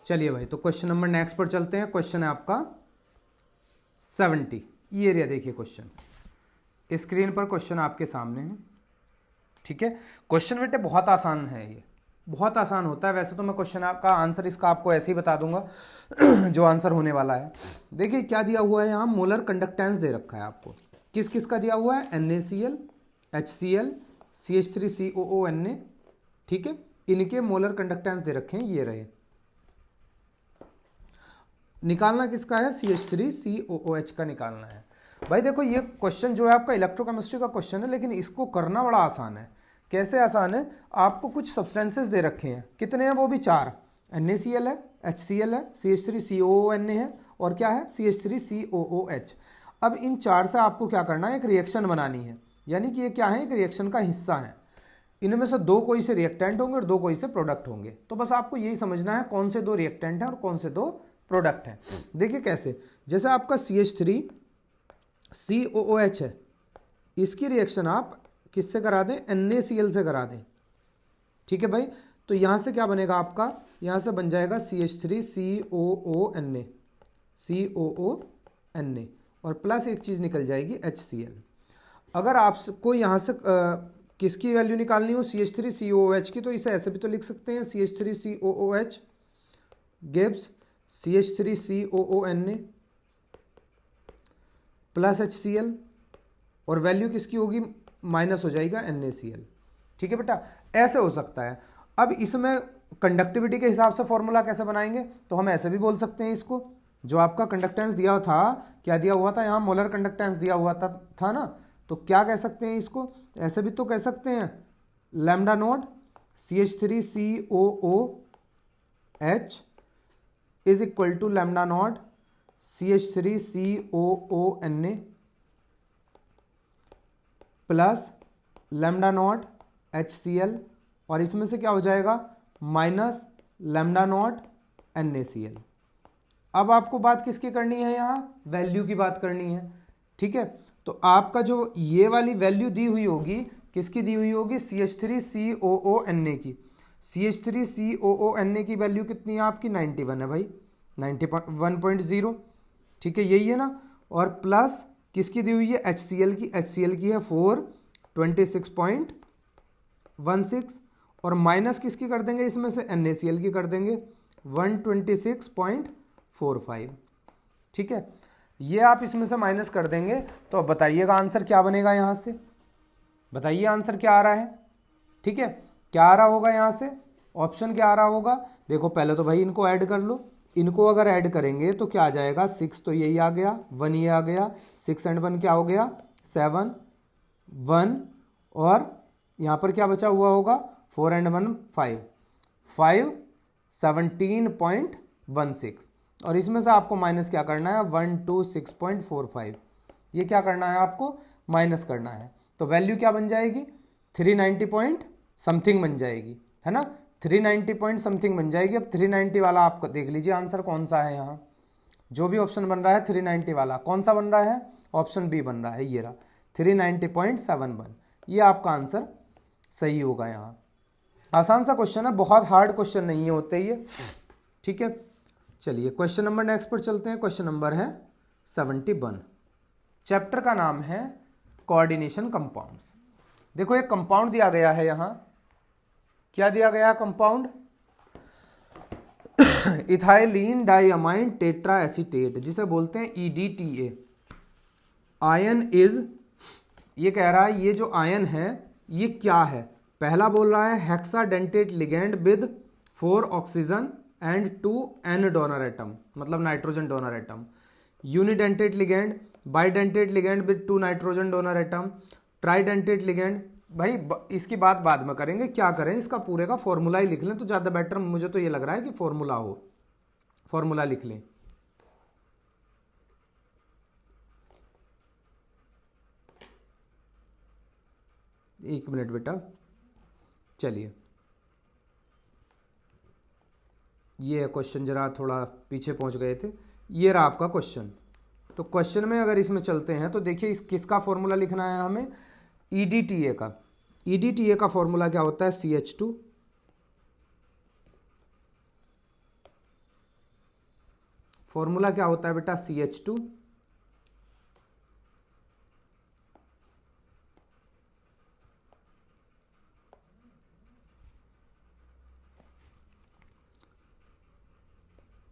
चलिए भाई, तो क्वेश्चन नंबर नेक्स्ट पर चलते हैं। क्वेश्चन है आपका 70। ये एरिया देखिए, क्वेश्चन स्क्रीन पर क्वेश्चन आपके सामने है। ठीक है, क्वेश्चन बेटे बहुत आसान है, ये बहुत आसान होता है। वैसे तो मैं क्वेश्चन का आंसर इसका आपको ऐसे ही बता दूंगा जो आंसर होने वाला है। देखिए क्या दिया हुआ है यहाँ, मोलर कंडक्टेंस दे रखा है आपको, किस किस का दिया हुआ है, NaCl, HCl, CH3COONa। ठीक है, इनके मोलर कंडक्टेंस दे रखे हैं, ये रहे। निकालना किसका है, CH3COOH का निकालना है। भाई देखो ये क्वेश्चन जो है आपका इलेक्ट्रोकेमिस्ट्री का क्वेश्चन है, लेकिन इसको करना बड़ा आसान है। कैसे आसान है, आपको कुछ सब्सटेंसेस दे रखे हैं, कितने हैं वो भी 4, NaCl है, HCl है, CH3COONa है और क्या है CH3COOH। अब इन 4 से आपको क्या करना है, एक रिएक्शन बनानी है, यानी कि ये क्या है, एक रिएक्शन का हिस्सा है। इनमें से 2 कोई से रिएक्टेंट होंगे और 2 कोई से प्रोडक्ट होंगे। तो बस आपको यही समझना है कौन से 2 रिएक्टेंट हैं और कौन से 2 प्रोडक्ट है। देखिए कैसे, जैसे आपका CH3COOH है, इसकी रिएक्शन आप किससे करा दें, NaCl से करा दें। ठीक है भाई, तो यहां से क्या बनेगा आपका, यहां से बन जाएगा CH3COONa, COONa। Na, और प्लस एक चीज़ निकल जाएगी HCl। अगर आपको यहाँ से किसकी वैल्यू निकालनी हो CH3COOH की, तो इसे ऐसे भी तो लिख सकते हैं CH3COOH gives CH3COONA plus HCl, और वैल्यू किसकी होगी, माइनस हो जाएगा NaCl। ठीक है बेटा, ऐसे हो सकता है। अब इसमें कंडक्टिविटी के हिसाब से फॉर्मूला कैसे बनाएंगे, तो हम ऐसे भी बोल सकते हैं इसको, जो आपका कंडक्टेंस दिया था, क्या दिया हुआ था यहाँ, मोलर कंडक्टेंस दिया हुआ था ना, तो क्या कह सकते हैं इसको, ऐसे भी तो कह सकते हैं lambda nought CH3COOH is equal to lambda nought CH3COONA plus lambda nought HCl, और इसमें से क्या हो जाएगा माइनस लैम्डा नॉट NaCl। अब आपको बात किसकी करनी है, यहाँ वैल्यू की बात करनी है। ठीक है, तो आपका जो ये वाली वैल्यू दी हुई होगी, किसकी दी हुई होगी, CH3COONA की। CH3COONA की वैल्यू कितनी है आपकी, 91 है भाई, 91.0। ठीक है, यही है ना, और प्लस किसकी दी हुई है, HCl की। HCl की है 426.16, और माइनस किसकी कर देंगे इसमें से, NaCl की कर देंगे 126.45। ठीक है, ये आप इसमें से माइनस कर देंगे, तो अब बताइएगा आंसर क्या बनेगा यहाँ से, बताइए आंसर क्या आ रहा है। ठीक है, क्या आ रहा होगा यहाँ से, ऑप्शन क्या आ रहा होगा, देखो पहले तो भाई इनको ऐड कर लो, इनको अगर ऐड करेंगे तो क्या आ जाएगा, 6 तो यही आ गया, 1 ये आ गया, 6 एंड 1 क्या हो गया 7, 1, और यहाँ पर क्या बचा हुआ होगा, 4 एंड 1 5, 5 17.16, और इसमें से आपको माइनस क्या करना है, 126.45, ये क्या करना है आपको, माइनस करना है। तो वैल्यू क्या बन जाएगी, 390 पॉइंट समथिंग बन जाएगी, है ना, 390 पॉइंट समथिंग बन जाएगी। अब 390 वाला आप देख लीजिए आंसर कौन सा है, यहाँ जो भी ऑप्शन बन रहा है 390 वाला कौन सा बन रहा है, ऑप्शन बी बन रहा है, ये रहा 390.71, ये आपका आंसर सही होगा। यहाँ आसान सा क्वेश्चन है, बहुत हार्ड क्वेश्चन नहीं होते ये। ठीक है, चलिए क्वेश्चन नंबर नेक्स्ट पर चलते हैं। क्वेश्चन नंबर है 71, चैप्टर का नाम है कोऑर्डिनेशन कंपाउंड्स। देखो एक कंपाउंड दिया गया है, यहाँ क्या दिया गया है compound, ethylene diamine tetra acetate, जिसे बोलते हैं EDTA। आयन इज, ये कह रहा है ये जो आयन है ये क्या है, पहला बोल रहा है hexadentate ligand with 4 oxygen and 2 N donor atom, मतलब nitrogen donor atom. Unidentate ligand, bidentate ligand with 2 nitrogen donor atom, tridentate ligand. भाई इसकी बात बाद में करेंगे, क्या करें इसका पूरे का फॉर्मूला ही लिख लें तो ज़्यादा बेटर, मुझे तो ये लग रहा है कि फॉर्मूला हो, फॉर्मूला लिख लें। एक मिनट बेटा, चलिए ये क्वेश्चन जरा थोड़ा पीछे पहुंच गए थे, ये रहा आपका क्वेश्चन। तो क्वेश्चन में अगर इसमें चलते हैं तो देखिए इस किसका फॉर्मूला लिखना है हमें, EDTA का। EDTA का फॉर्मूला क्या होता है, CH2 फॉर्मूला क्या होता है बेटा, CH2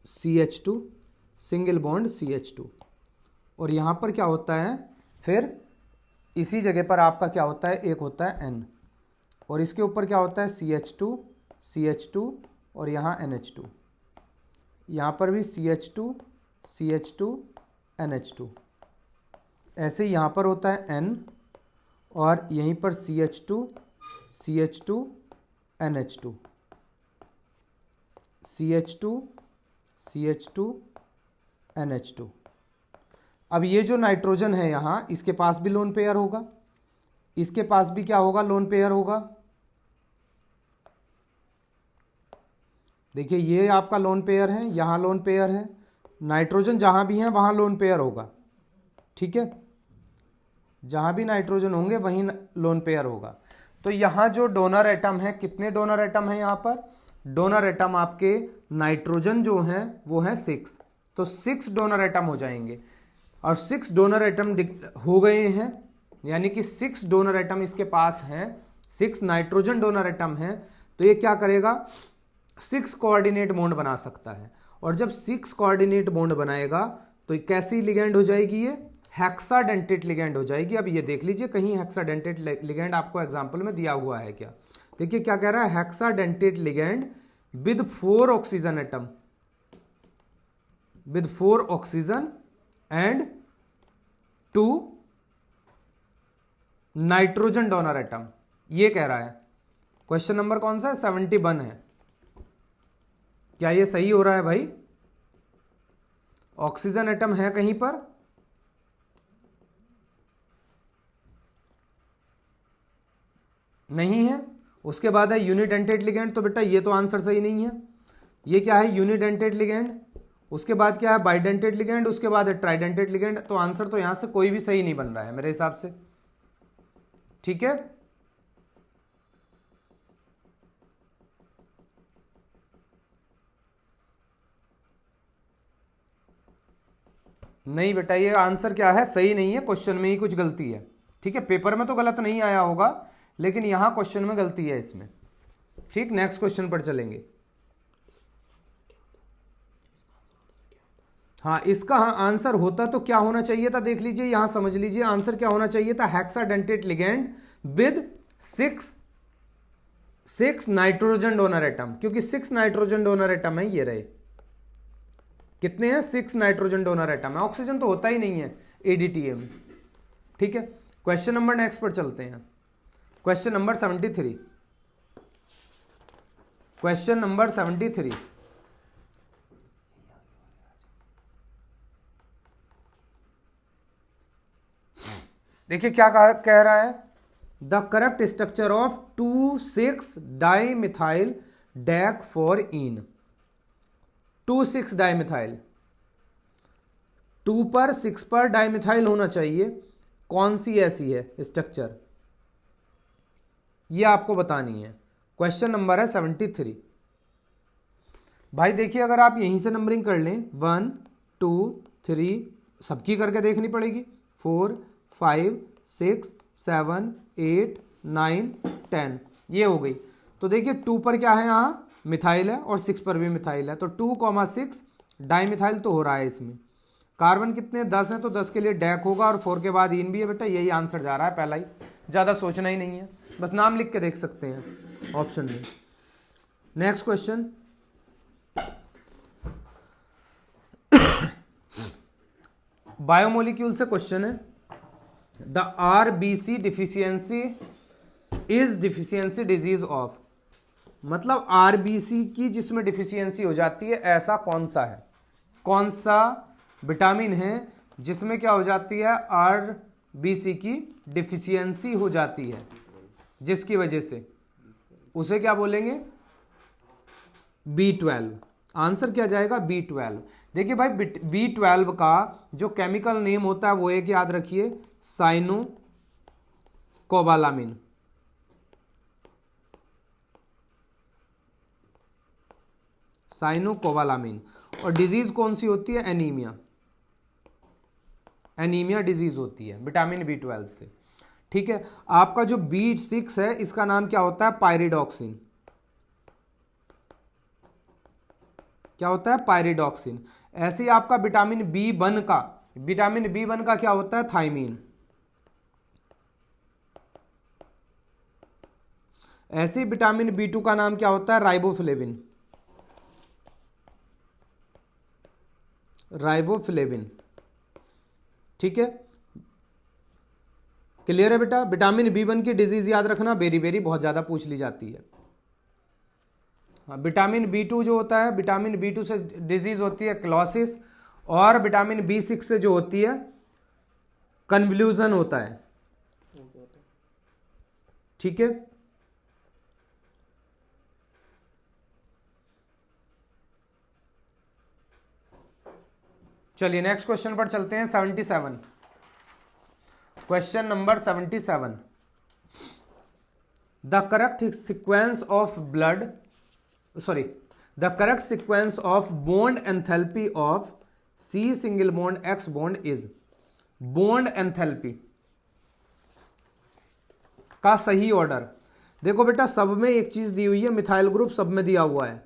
CH2 single bond CH2, और यहाँ पर क्या होता है, फिर इसी जगह पर आपका क्या होता है, एक होता है N, और इसके ऊपर क्या होता है CH2 CH2, और यहाँ NH2, यहाँ पर भी CH2 CH2 NH2, ऐसे यहाँ पर होता है N, और यहीं पर CH2 CH2 NH2, CH2 CH2 NH2। अब ये जो नाइट्रोजन है यहाँ, इसके पास भी लोन पेयर होगा, इसके पास भी क्या होगा, लोन पेयर होगा। देखिए ये आपका लोन पेयर है, यहाँ लोन पेयर है, नाइट्रोजन जहाँ भी है वहाँ लोन पेयर होगा। ठीक है, जहाँ भी नाइट्रोजन होंगे वहीं लोन पेयर होगा। तो यहाँ जो डोनर एटम है, कितने डोनर एटम है यहाँ पर, डोनर एटम आपके नाइट्रोजन जो हैं वो हैं 6, तो 6 डोनर एटम हो जाएंगे। और 6 डोनर एटम हो गए हैं, यानी कि 6 डोनर एटम इसके पास हैं, 6 नाइट्रोजन डोनर एटम हैं, तो ये क्या करेगा, 6 कोऑर्डिनेट बॉन्ड बना सकता है। और जब 6 कोऑर्डिनेट बॉन्ड बनाएगा तो कैसी लिगेंड हो जाएगी, ये हेक्साडेंटेट लिगेंड हो जाएगी। अब ये देख लीजिए कहीं हेक्साडेंटेट लिगेंड आपको एग्जांपल में दिया हुआ है क्या। देखिए क्या कह रहा है, hexadentate ligand with 4 oxygen atom, with 4 oxygen and 2 nitrogen donor atom, ये कह रहा है। क्वेश्चन नंबर कौन सा है, 71 है। क्या ये सही हो रहा है भाई, ऑक्सीजन एटम है कहीं पर, नहीं है। उसके बाद है यूनिडेंटेट लिगेंड, तो बेटा ये तो आंसर सही नहीं है। ये क्या है, यूनिडेंटेट लिगेंड। उसके बाद क्या है, बाइडेंटेट लिगेंड। उसके बाद है ट्राइडेंटेट लिगेंड। तो आंसर तो यहां से कोई भी सही नहीं बन रहा है मेरे हिसाब से, ठीक है। नहीं बेटा, ये आंसर क्या है, सही नहीं है, क्वेश्चन में ही कुछ गलती है, ठीक है। पेपर में तो गलत नहीं आया होगा, लेकिन यहां क्वेश्चन में गलती है इसमें, ठीक। नेक्स्ट क्वेश्चन पर चलेंगे। हाँ, इसका आंसर होता तो क्या होना चाहिए था, देख लीजिए यहां, समझ लीजिए आंसर क्या होना चाहिए था, hexadentate ligand with 6 nitrogen donor atom, क्योंकि 6 नाइट्रोजन डोनर एटम है, ये रहे कितने हैं, 6 नाइट्रोजन डोनर एटम है। ऑक्सीजन तो होता ही नहीं है एडीटीए में, ठीक है। क्वेश्चन नंबर नेक्स्ट पर चलते हैं, क्वेश्चन नंबर 73। क्वेश्चन नंबर 73, देखिए क्या कह रहा है, the correct structure of 2,6 dimethyl dec four yne. 2,6 dimethyl, 2 पर 6 पर डाइमिथाइल होना चाहिए, कौन सी ऐसी है स्ट्रक्चर, ये आपको बतानी है। क्वेश्चन नंबर है 73। भाई देखिए अगर आप यहीं से नंबरिंग कर लें, 1 2 3 सबकी करके देखनी पड़ेगी, 4 5 6 7 8 9 10, ये हो गई। तो देखिए 2 पर क्या है, यहाँ मिथाइल है और 6 पर भी मिथाइल है, तो 2,6 डाइमिथाइल तो हो रहा है इसमें। कार्बन कितने, 10 है, तो 10 के लिए डैक होगा और 4 के बाद इन भी है। बेटा यही आंसर जा रहा है पहला ही, ज़्यादा सोचना ही नहीं है, बस नाम लिख के देख सकते हैं ऑप्शन में। नेक्स्ट क्वेश्चन, बायोमोलिक्यूल से क्वेश्चन है, the RBC deficiency is deficiency disease of, मतलब आरबीसी की जिसमें डिफिशियंसी हो जाती है ऐसा कौन सा है, कौन सा विटामिन है जिसमें क्या हो जाती है, आरबीसी की डिफिशियंसी हो जाती है, जिसकी वजह से उसे क्या बोलेंगे, B12। आंसर क्या जाएगा, B12। देखिए भाई B12 का जो केमिकल नेम होता है वो एक याद रखिए, साइनोकोबालामिन। साइनोकोबालामिन। और डिजीज कौन सी होती है, एनीमिया, एनीमिया डिजीज होती है विटामिन B12 से, ठीक है। आपका जो B6 है इसका नाम क्या होता है, पायरिडॉक्सिन। क्या होता है, पायरिडॉक्सिन। ऐसे ही आपका विटामिन B1 का क्या होता है, थाइमीन। ऐसे ही विटामिन B2 का नाम क्या होता है, राइबोफ्लेविन। राइबोफ्लेविन, ठीक है, क्लियर है बेटा। विटामिन B1 की डिजीज याद रखना, बेरी बेरी बहुत ज्यादा पूछ ली जाती है। हाँ, विटामिन B2 जो होता है, विटामिन B2 से डिजीज होती है क्लोसिस, और विटामिन B6 से जो होती है कन्वल्यूजन होता है, ठीक है। चलिए नेक्स्ट क्वेश्चन पर चलते हैं, 77। Question number 77, the correct sequence of blood, sorry, the correct sequence of bond enthalpy of C single bond X bond is. Bond enthalpy का सही ऑर्डर। देखो बेटा सब में एक चीज दी हुई है, मिथाइल ग्रुप सब में दिया हुआ है,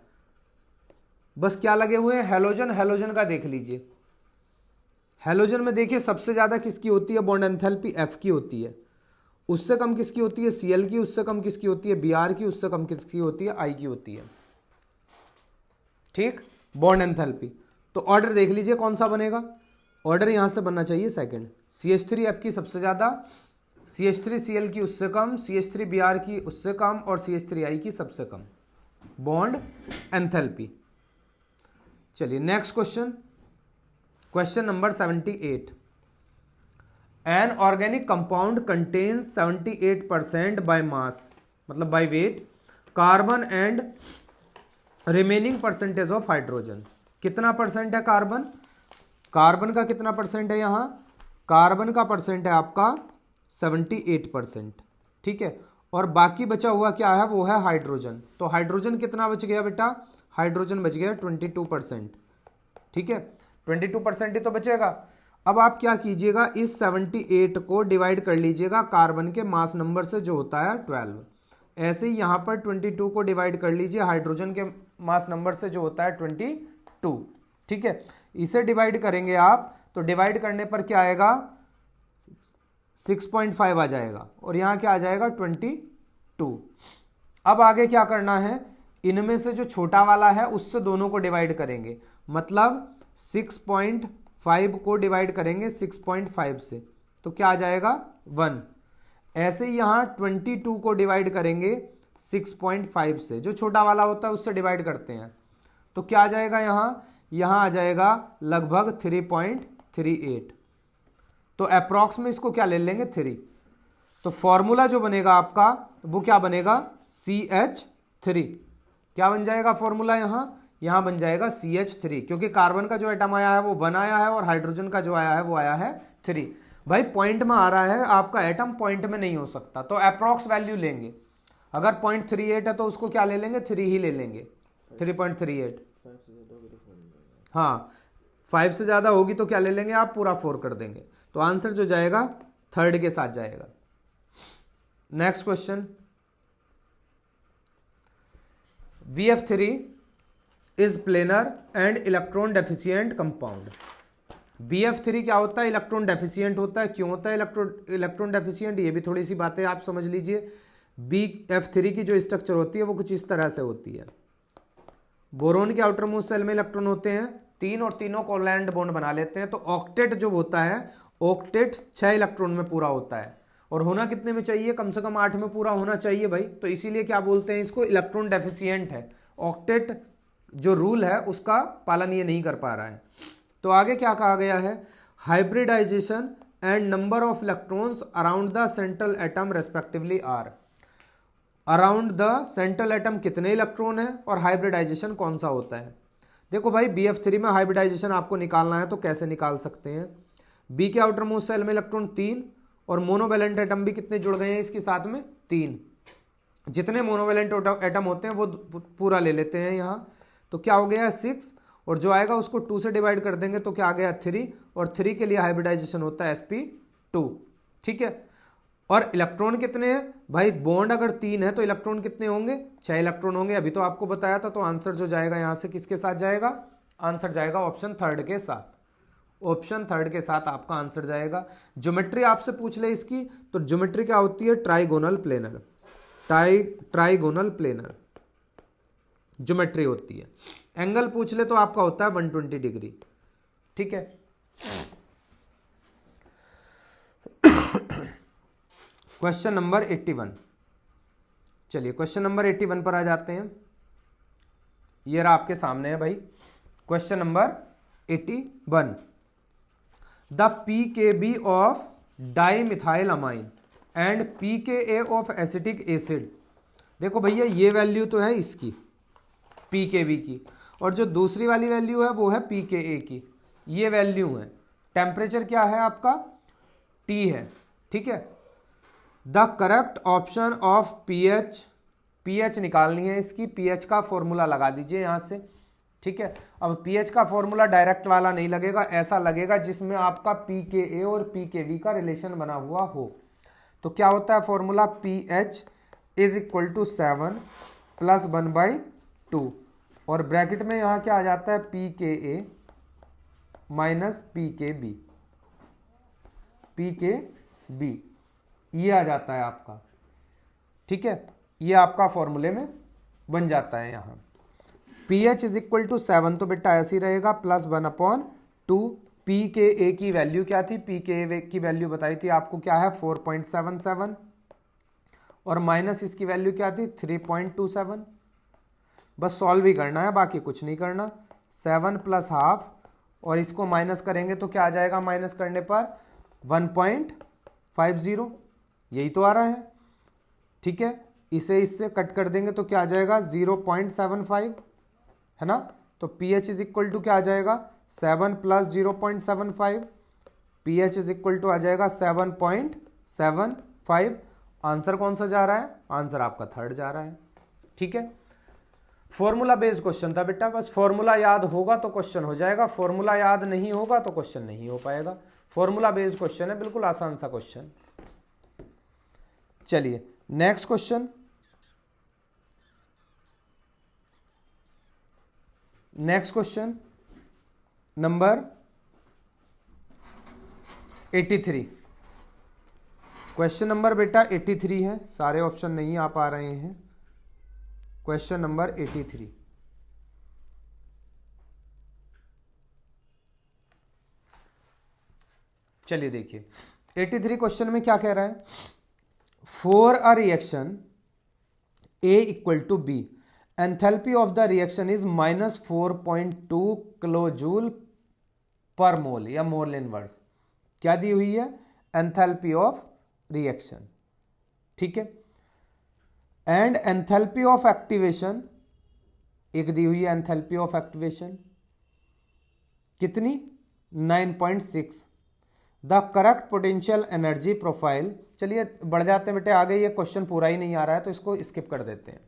बस क्या लगे हुए हैं, हेलोजन। हेलोजन का देख लीजिए, हेलोजन में देखिए सबसे ज्यादा किसकी होती है बॉन्ड एंथैल्पी, एफ की होती है। उससे कम किसकी होती है, सीएल की। उससे कम किसकी होती है, बीआर की। उससे कम किसकी होती है, आई की होती है। ठीक, बॉन्ड एंथैल्पी। तो ऑर्डर देख लीजिए कौन सा बनेगा, ऑर्डर यहां से बनना चाहिए सेकंड। CH3F की सबसे ज्यादा, CH3Cl की उससे कम, CH3Br की उससे कम और CH3I की सबसे कम बॉन्ड एंथैल्पी। चलिए next question, question number 78। An organic compound contains 78% by mass, मतलब by weight, carbon and remaining percentage of hydrogen. कितना परसेंट है कार्बन, कार्बन का कितना परसेंट है यहां, कार्बन का परसेंट है आपका 78%। ठीक है, और बाकी बचा हुआ क्या है, वो है हाइड्रोजन। तो हाइड्रोजन कितना बच गया बेटा, हाइड्रोजन बच गया 22%। ठीक है, 22% ही तो बचेगा। अब आप क्या कीजिएगा, इस 78 को डिवाइड कर लीजिएगा कार्बन के मास नंबर से जो होता है 12। ऐसे ही यहां पर 22 को डिवाइड कर लीजिए हाइड्रोजन के मास नंबर से जो होता है 22। ठीक है, इसे डिवाइड करेंगे आप तो डिवाइड करने पर क्या आएगा, 6.5 आ जाएगा, और यहां क्या आ जाएगा 22। अब आगे क्या करना है, इनमें से जो छोटा वाला है उससे दोनों को डिवाइड करेंगे, मतलब 6.5 को डिवाइड करेंगे 6.5 से तो क्या आ जाएगा 1। ऐसे ही यहां 22 को डिवाइड करेंगे 6.5 से, जो छोटा वाला होता है उससे डिवाइड करते हैं तो क्या आ जाएगा, यहां आ जाएगा लगभग 3.38। तो अप्रॉक्स में इसको क्या ले लेंगे 3। तो फॉर्मूला जो बनेगा आपका वो क्या बनेगा, CH3। क्या बन जाएगा फॉर्मूला, यहां बन जाएगा CH3, क्योंकि कार्बन का जो एटम आया है वो 1 आया है और हाइड्रोजन का जो आया है वो आया है 3। भाई पॉइंट में आ रहा है, आपका एटम पॉइंट में नहीं हो सकता, तो अप्रॉक्स वैल्यू लेंगे। अगर 0.38 है तो उसको क्या ले लेंगे, 3 ही ले लेंगे, 3.38। हाँ, 5 से ज्यादा होगी तो क्या ले लेंगे आप, पूरा 4 कर देंगे। तो आंसर जो जाएगा थर्ड के साथ जाएगा। Next question, VF3 is planar and electron deficient compound. BF3 क्या होता है, इलेक्ट्रॉन डेफिशिएंट होता है। क्यों होता है इलेक्ट्रॉन डेफिशिएंट, ये भी थोड़ी सी बातें आप समझ लीजिए। BF3 की जो स्ट्रक्चर होती है वो कुछ इस तरह से होती है। बोरोन के आउटर मोस्ट सेल में इलेक्ट्रॉन होते हैं 3 और तीनों कोवैलेंट बॉन्ड बना लेते हैं। तो ऑक्टेट जो होता है, ऑक्टेट 6 इलेक्ट्रॉन में पूरा होता है, और होना कितने में चाहिए, कम से कम 8 में पूरा होना चाहिए भाई। तो इसीलिए क्या बोलते हैं इसको, इलेक्ट्रॉन डेफिशिएंट है। ऑक्टेट जो रूल है उसका पालन ये नहीं कर पा रहा है। तो आगे क्या कहा गया है, hybridisation and number of electrons around the central atom respectively are. Around the central atom कितने इलेक्ट्रॉन है और हाइब्रिडाइजेशन कौन सा होता है। देखो भाई BF3 में हाइब्रिडाइजेशन आपको निकालना है तो कैसे निकाल सकते हैं, B के आउटर मोस्ट सेल में इलेक्ट्रॉन 3 और मोनोवैलेंट एटम भी कितने जुड़ गए हैं इसके साथ में 3। जितने मोनोवैलेंट एटम होते हैं वो पूरा ले लेते हैं यहाँ, तो क्या हो गया 6, और जो आएगा उसको 2 से डिवाइड कर देंगे तो क्या आ गया 3, और 3 के लिए हाइब्रिडाइजेशन होता है sp2। ठीक है, और इलेक्ट्रॉन कितने हैं भाई, बॉन्ड अगर 3 है तो इलेक्ट्रॉन कितने होंगे, 6 इलेक्ट्रॉन होंगे, अभी तो आपको बताया था। तो आंसर जो जाएगा यहां से किसके साथ जाएगा, आंसर जाएगा ऑप्शन थर्ड के साथ। ऑप्शन थर्ड के साथ आपका आंसर जाएगा। ज्योमेट्री आपसे पूछ ले इसकी, तो ज्योमेट्री क्या होती है, trigonal planar. Trigonal planar geometry होती है। एंगल पूछ ले तो आपका होता है 120 डिग्री। ठीक है, क्वेश्चन नंबर 81। चलिए क्वेश्चन नंबर 81 पर आ जाते हैं। ये रहा आपके सामने है भाई question number 81। The pKb of dimethyl amine and pKa of acetic acid. देखो भैया ये वैल्यू तो है इसकी pKb की, और जो दूसरी वाली वैल्यू है वो है pKa की। ये वैल्यू है, टेम्परेचर क्या है आपका T है। ठीक है, the correct option of pH निकालनी है इसकी। pH का फॉर्मूला लगा दीजिए यहां से, ठीक है। अब पीएच का फॉर्मूला डायरेक्ट वाला नहीं लगेगा, ऐसा लगेगा जिसमें आपका पीके और पीके का रिलेशन बना हुआ हो। तो क्या होता है formula, pH is equal to 7 + 1/2 और ब्रैकेट में यहां क्या आ जाता है, पीके माइनस पीके ये आ जाता है आपका। ठीक है, ये आपका फॉर्मूले में बन जाता है यहां। pH इज इक्वल टू 7 तो बेटा ऐसे ही रहेगा, +1/2। पी के ए की वैल्यू क्या थी, पी के ए की वैल्यू बताई थी आपको, क्या है 4.77 और माइनस इसकी वैल्यू क्या थी 3.27। बस सॉल्व ही करना है, बाकी कुछ नहीं करना। 7 + हाफ और इसको माइनस करेंगे तो क्या आ जाएगा, माइनस करने पर 1.50, यही तो आ रहा है। ठीक है, इसे इससे कट कर देंगे तो क्या आ जाएगा 0.75, है ना। तो pH इज इक्वल टू क्या आ जाएगा 7 + 0.75, pH इज इक्वल टू आ जाएगा 7.75। आंसर कौन सा जा रहा है, आंसर आपका थर्ड जा रहा है। ठीक है, फॉर्मूला बेस्ड क्वेश्चन था बेटा, बस फॉर्मूला याद होगा तो क्वेश्चन हो जाएगा, फॉर्मूला याद नहीं होगा तो क्वेश्चन नहीं हो पाएगा। फॉर्मूला बेस्ड क्वेश्चन है, बिल्कुल आसान सा क्वेश्चन। चलिए next question, next question number 83। Question number बेटा 83 है, सारे ऑप्शन नहीं आ पा रहे हैं। क्वेश्चन नंबर 83, चलिए देखिए 83 क्वेश्चन में क्या कह रहा है, for a reaction A equal to B, enthalpy of the reaction is -4.2 kilojoule per mole या मोल इनवर्स। क्या दी हुई है, एंथैल्पी ऑफ रिएक्शन। ठीक है, एंड एंथैल्पी ऑफ एक्टिवेशन एक दी हुई है, एंथैल्पी ऑफ एक्टिवेशन कितनी 9.6। The correct potential energy profile, चलिए बढ़ जाते हैं बेटे आगे, ये क्वेश्चन पूरा ही नहीं आ रहा है तो इसको स्किप कर देते हैं।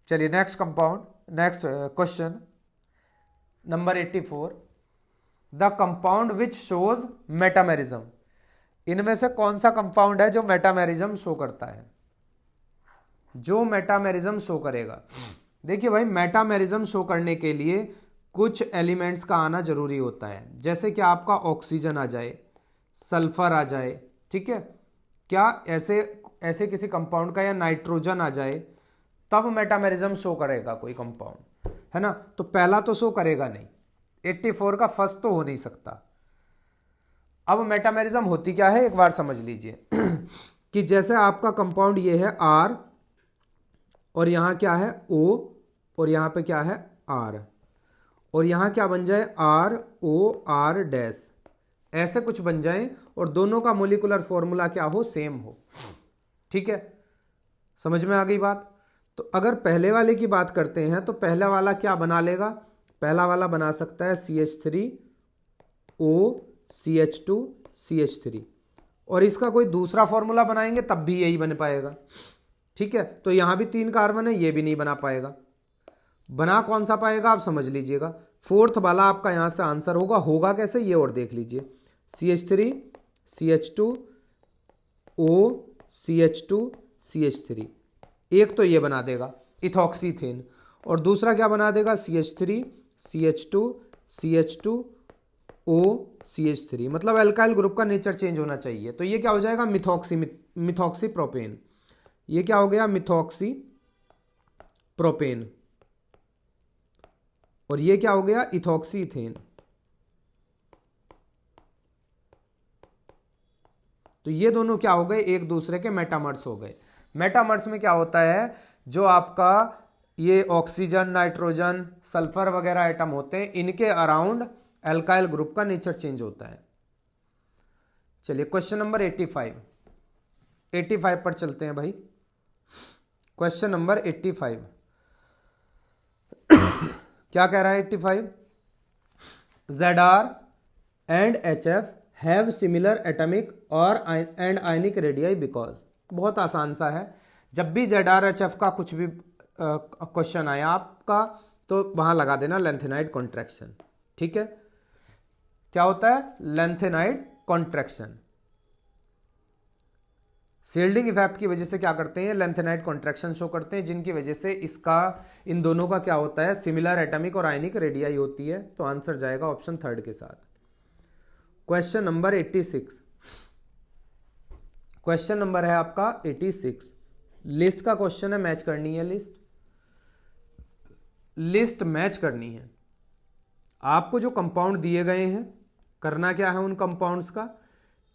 चलिए next compound, next question number 84, the compound which shows metamerism. इनमें से कौन सा कंपाउंड है जो मेटामेरिज्म शो करता है, जो मेटामेरिज्म शो करेगा। देखिए भाई, मेटामेरिज्म शो करने के लिए कुछ एलिमेंट्स का आना जरूरी होता है, जैसे कि आपका ऑक्सीजन आ जाए, सल्फर आ जाए, ठीक है, क्या ऐसे ऐसे किसी कंपाउंड का, या नाइट्रोजन आ जाए, तब मेटामेरिज्म शो करेगा कोई कंपाउंड, है ना। तो पहला तो शो करेगा नहीं, 84 का फर्स्ट तो हो नहीं सकता। अब मेटामेरिज्म होती क्या है एक बार समझ लीजिए कि जैसे आपका कंपाउंड ये है R और यहां क्या है O और यहां पे क्या है R, और यहां क्या बन जाए ROR-, ऐसे कुछ बन जाए और दोनों का मोलिकुलर फॉर्मूला क्या हो, सेम हो। ठीक है, समझ में आ गई बात। तो अगर पहले वाले की बात करते हैं तो पहला वाला क्या बना लेगा, पहला वाला बना सकता है CH3OCH2CH3, और इसका कोई दूसरा फॉर्मूला बनाएंगे तब भी यही बन पाएगा। ठीक है, तो यहां भी 3 कार्बन है, ये भी नहीं बना पाएगा। बना कौन सा पाएगा आप समझ लीजिएगा, फोर्थ वाला आपका यहां से आंसर होगा। होगा कैसे ये और देख लीजिए, CH3CH2OCH2CH3, एक तो ये बना देगा इथॉक्सीथेन, और दूसरा क्या बना देगा CH3CH2CH2OCH3, मतलब एल्काइल ग्रुप का नेचर चेंज होना चाहिए। तो ये क्या हो जाएगा मिथॉक्सी प्रोपेन, ये क्या हो गया मिथॉक्सी प्रोपेन, और ये क्या हो गया इथॉक्सीथेन। तो ये दोनों क्या हो गए, एक दूसरे के मेटामर्स हो गए। मेटामर्स में क्या होता है, जो आपका ये ऑक्सीजन, नाइट्रोजन, सल्फर वगैरह एटम होते हैं, इनके अराउंड एल्काइल ग्रुप का नेचर चेंज होता है। चलिए क्वेश्चन नंबर 85 पर चलते हैं भाई। क्वेश्चन नंबर 85 क्या कह रहा है 85, ZR and HF have similar atomic और एंड आयनिक रेडियाई बिकॉज। बहुत आसान सा है, जब भी ZR HF का कुछ भी क्वेश्चन आया आपका तो वहां लगा देना लेंथेनाइड कॉन्ट्रैक्शन। ठीक है, क्या होता है? Lanthanide contraction. शील्डिंग इफेक्ट की वजह से क्या करते हैं? लेंथेनाइड कॉन्ट्रैक्शन शो करते हैं, जिनकी वजह से इसका इन दोनों का क्या होता है? सिमिलर एटॉमिक और आयनिक रेडियाई होती है। तो आंसर जाएगा ऑप्शन थर्ड के साथ। क्वेश्चन नंबर 86, क्वेश्चन नंबर है आपका 86, लिस्ट का क्वेश्चन है, मैच करनी है लिस्ट मैच करनी है। आपको जो कंपाउंड दिए गए हैं, करना क्या है उन कंपाउंड्स का?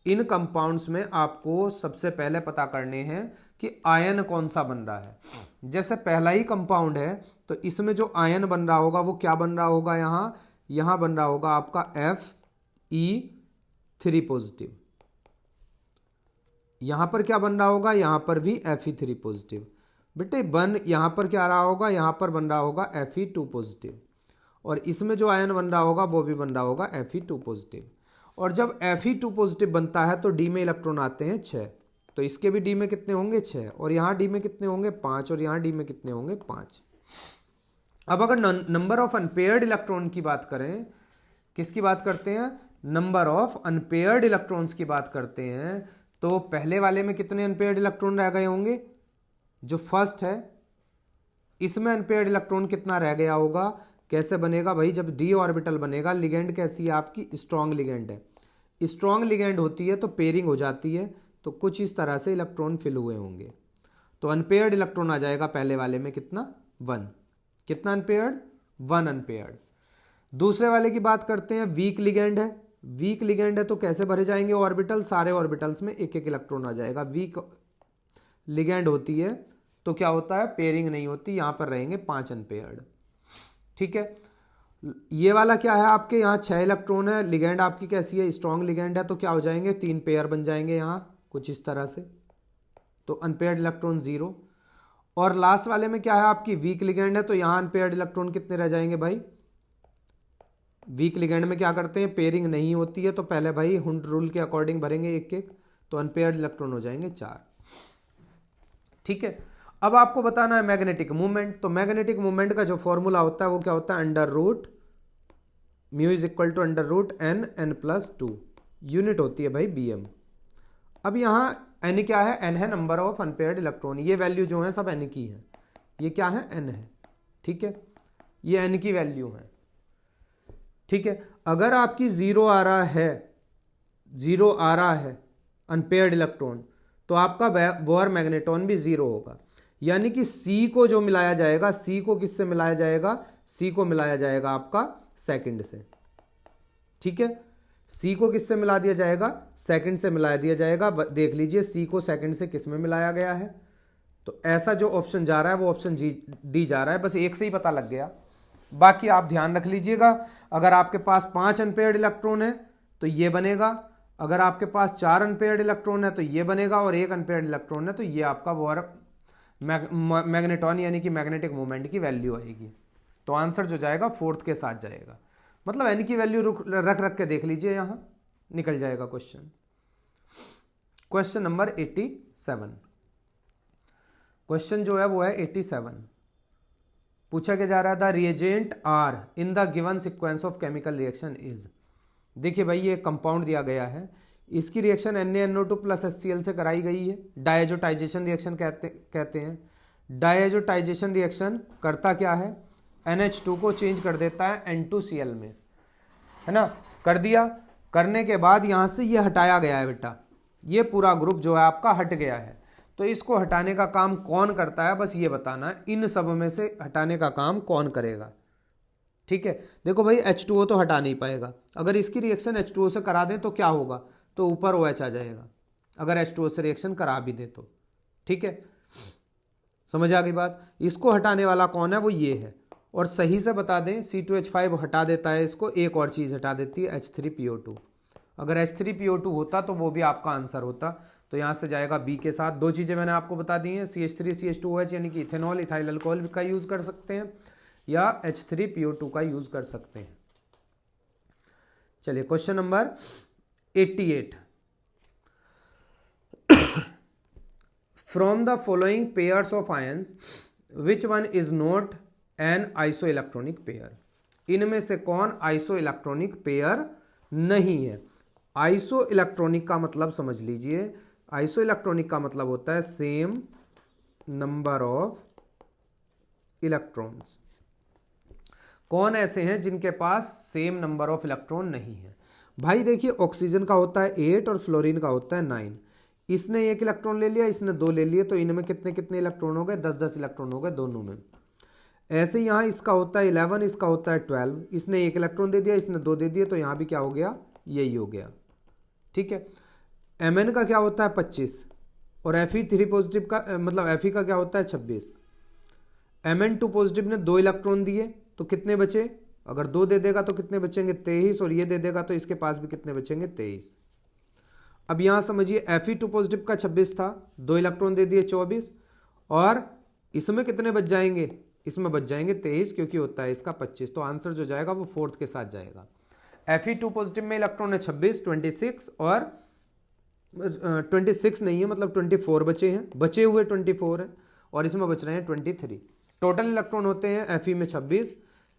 इन कंपाउंड्स में आपको सबसे पहले पता करने हैं कि आयन कौन सा बन रहा है। जैसे पहला ही कंपाउंड है तो इसमें जो आयन बन रहा होगा वो क्या बन रहा होगा? यहां बन रहा होगा आपका Fe3 पॉजिटिव। यहां पर क्या बन रहा होगा? यहां पर भी Fe3 पॉजिटिव। बेटे यहां पर क्या रहा होगा? यहां पर बन रहा होगा Fe2 पॉजिटिव। और इसमें जो आयन बन रहा होगा वो भी बन रहा होगा Fe2 पॉजिटिव। और जब Fe2 पॉजिटिव बनता है तो डी में इलेक्ट्रॉन आते हैं 6। तो इसके भी डी में कितने होंगे? 6। और यहाँ डी में कितने होंगे? 5। और यहाँ डी में कितने होंगे? 5। अब अगर नंबर ऑफ अनपेयर्ड इलेक्ट्रॉन की बात करें, किसकी बात करते हैं? नंबर ऑफ अनपेयर्ड इलेक्ट्रॉन्स की बात करते हैं, तो पहले वाले में कितने अनपेयर्ड इलेक्ट्रॉन रह गए होंगे? जो फर्स्ट है इसमें अनपेयर्ड इलेक्ट्रॉन कितना रह गया होगा? कैसे बनेगा भाई? जब डी ऑर्बिटल बनेगा, लिगेंड कैसी है आपकी? स्ट्रॉन्ग लिगेंड है। स्ट्रॉन्ग लिगेंड होती है तो पेयरिंग हो जाती है, तो कुछ इस तरह से इलेक्ट्रॉन फिल हुए होंगे। तो अनपेयर्ड इलेक्ट्रॉन आ जाएगा पहले वाले में कितना? 1। कितना अनपेयर्ड? 1 अनपेयर्ड। दूसरे वाले की बात करते हैं, वीक लिगेंड है। वीक लिगेंड है तो कैसे भरे जाएंगे ऑर्बिटल? सारे ऑर्बिटल्स में एक एक इलेक्ट्रॉन आ जाएगा। वीक लिगेंड होती है तो क्या होता है? पेयरिंग नहीं होती, यहां पर रहेंगे 5 अनपेयर्ड। ठीक है, ये वाला क्या है आपके? यहाँ 6 इलेक्ट्रॉन है, लिगेंड आपकी कैसी है? स्ट्रॉन्ग लिगेंड है, तो क्या हो जाएंगे? 3 पेयर बन जाएंगे यहाँ कुछ इस तरह से। तो अनपेयर्ड इलेक्ट्रॉन 0। और लास्ट वाले में क्या है आपकी? वीक लिगेंड है, तो यहाँ अनपेयर्ड इलेक्ट्रॉन कितने रह जाएंगे भाई? वीक लिगेंड में क्या करते हैं? पेयरिंग नहीं होती है, तो पहले भाई हुंड रूल के अकॉर्डिंग भरेंगे एक एक, तो अनपेयर्ड इलेक्ट्रॉन हो जाएंगे 4। ठीक है, अब आपको बताना है मैग्नेटिक मूवमेंट। तो मैग्नेटिक मूवमेंट का जो फॉर्मूला होता है वो क्या होता है? Under root mu is equal to under root n+2। Unit होती है भाई bm। अब यहाँ n क्या है? n है नंबर ऑफ अनपेयर्ड इलेक्ट्रॉन। ये वैल्यू जो है सब n की है। ये क्या है? n है। ठीक है, ये n की वैल्यू है। ठीक है, अगर आपकी 0 आ रहा है अनपेयर्ड इलेक्ट्रॉन, तो आपका बोर मैग्नेटॉन भी 0 होगा। यानी कि C को जो मिलाया जाएगा, C को किससे मिलाया जाएगा? C को मिलाया जाएगा आपका सेकंड से। ठीक है, C को किससे मिला दिया जाएगा? सेकंड से मिला दिया जाएगा। देख लीजिए C को सेकंड से किस में मिलाया गया है। तो ऐसा जो ऑप्शन जा रहा है वो ऑप्शन डी जा रहा है। बस एक से ही पता लग गया, बाकी आप ध्यान रख लीजिएगा। अगर आपके पास 5 अनपेयर्ड इलेक्ट्रॉन है तो ये बनेगा, अगर आपके पास 4 अनपेयर्ड इलेक्ट्रॉन है तो ये बनेगा, और 1 अनपेयर्ड इलेक्ट्रॉन है तो ये आपका बोर मैग्नेटॉन यानी कि मैग्नेटिक मोमेंट की वैल्यू आएगी। तो आंसर जो जाएगा 4th के साथ जाएगा। मतलब n की वैल्यू रख रख के देख लीजिए, यहां निकल जाएगा क्वेश्चन। क्वेश्चन नंबर 87, क्वेश्चन जो है वो है 87। पूछा क्या जा रहा था? Reagent are in the given sequence of chemical reaction is. देखिए भाई, ये कंपाउंड दिया गया है, इसकी रिएक्शन NaNO2 + HCl से कराई गई है। डायजोटाइजेशन रिएक्शन कहते हैं। डायजोटाइजेशन रिएक्शन करता क्या है? NH2 को चेंज कर देता है N2Cl में, है ना? कर दिया, करने के बाद यहां से ये हटाया गया है बेटा, ये पूरा ग्रुप जो है आपका हट गया है। तो इसको हटाने का काम कौन करता है? बस ये बताना है, इन सब में से हटाने का काम कौन करेगा। ठीक है, देखो भाई H2O तो हटा नहीं पाएगा। अगर इसकी रिएक्शन H2O से करा दें तो क्या होगा? तो ऊपर OH आ जाएगा, अगर H2O से रिएक्शन करा भी दे तो। ठीक है, समझ आ गई बात? इसको हटाने वाला कौन है? वो ये है। और सही से बता दें, C2H5 हटा देता है इसको, एक और चीज़ हटा देती है H3PO2। अगर H3PO2 होता तो वो भी आपका आंसर होता। तो यहाँ से जाएगा बी के साथ। 2 चीज़ें मैंने आपको बता दी हैं, CH3CH2OH यानी कि इथेनॉल इथाइल अल्कोहल का यूज़ कर सकते हैं, या H3PO2 का यूज़ कर सकते हैं। चलिए question number 88। From the following pairs of ions which one is not an iso electronic pair, इनमें से कौन आइसो इलेक्ट्रॉनिक पेयर नहीं है। आइसो इलेक्ट्रॉनिक का मतलब समझ लीजिए, आइसो इलेक्ट्रॉनिक का मतलब होता है सेम नंबर ऑफ इलेक्ट्रॉन्स। कौन ऐसे हैं जिनके पास सेम नंबर ऑफ इलेक्ट्रॉन नहीं है? भाई देखिए, ऑक्सीजन का होता है 8 और फ्लोरीन का होता है 9। इसने 1 इलेक्ट्रॉन ले लिया, इसने 2 ले लिए, तो इनमें कितने कितने इलेक्ट्रॉन हो गए? 10-10 इलेक्ट्रॉन हो गए दोनों में। ऐसे यहाँ इसका होता है 11, इसका होता है 12, इसने 1 इलेक्ट्रॉन दे दिया, इसने 2 दे दिए, तो यहाँ भी क्या हो गया? यही हो गया। ठीक है। Mn का क्या होता है? 25, और Fe3 पॉजिटिव का मतलब Fe का क्या होता है? 26। Mn2 पॉजिटिव ने 2 इलेक्ट्रॉन दिए, तो कितने बचे? अगर 2 दे देगा तो कितने बचेंगे? 23, और ये दे देगा तो इसके पास भी कितने बचेंगे? 23। अब यहां समझिए, Fe2 पॉजिटिव का 26 था, 2 इलेक्ट्रॉन दे दिए 24, और इसमें कितने बच जाएंगे? इसमें बच जाएंगे 23, क्योंकि होता है इसका 25, तो आंसर जो जाएगा वो 4th के साथ जाएगा। Fe2 पॉजिटिव में इलेक्ट्रॉन है 26, 26 और 26 नहीं है, मतलब 24 बचे हैं, बचे हुए 24 हैं, और इसमें बच रहे हैं 23। टोटल इलेक्ट्रॉन होते हैं Fe में 26,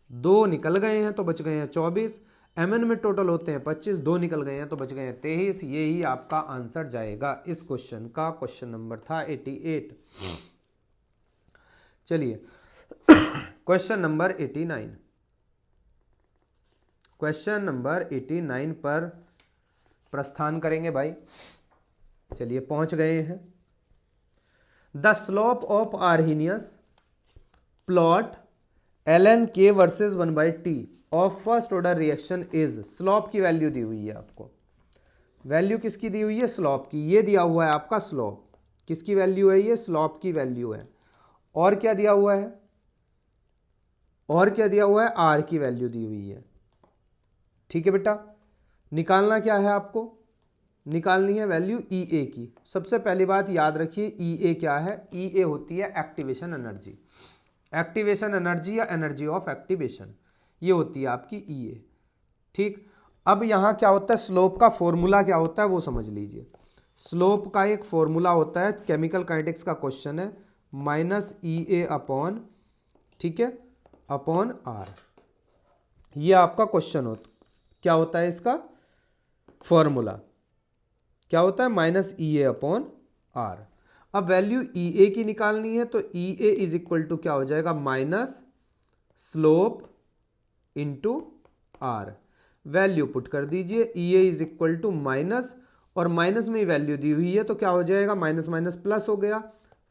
2 निकल गए हैं तो बच गए हैं 24। Mn में टोटल होते हैं 25, 2 निकल गए हैं तो बच गए हैं 23। ये ही आपका आंसर जाएगा इस क्वेश्चन का। क्वेश्चन नंबर था 88। चलिए क्वेश्चन नंबर 89। क्वेश्चन नंबर 89 पर प्रस्थान करेंगे भाई। चलिए पहुंच गए हैं। The slope of Arrhenius plot ln k versus 1/t of first order reaction is. Slope की वैल्यू दी हुई है आपको। वैल्यू किसकी दी हुई है? स्लोप की। ये दिया हुआ है आपका स्लोप। किसकी वैल्यू है? ये स्लोप की वैल्यू है। और क्या दिया हुआ है? और क्या दिया हुआ है? आर की वैल्यू दी हुई है। ठीक है बेटा, निकालना क्या है आपको? निकालनी है वैल्यू ई ए की। सबसे पहली बात याद रखिए, ई ए क्या है? ई ए होती है एक्टिवेशन एनर्जी। एक्टिवेशन एनर्जी या एनर्जी ऑफ एक्टिवेशन, ये होती है आपकी ई ए। ठीक। अब यहां क्या होता है? स्लोप का फॉर्मूला क्या होता है वो समझ लीजिए। स्लोप का एक फॉर्मूला होता है, केमिकल काइनेटिक्स का क्वेश्चन है, माइनस ई ए अपॉन, ठीक है, अपॉन आर। ये आपका क्वेश्चन होता, क्या होता है इसका फॉर्मूला? क्या होता है? Minus E A upon R. अब वैल्यू ई ए की निकालनी है, तो E A is equal to क्या हो जाएगा? Minus slope into R. Value put कर दीजिए, E A is equal to minus, और माइनस में ही वैल्यू दी हुई है तो क्या हो जाएगा? माइनस माइनस प्लस हो गया,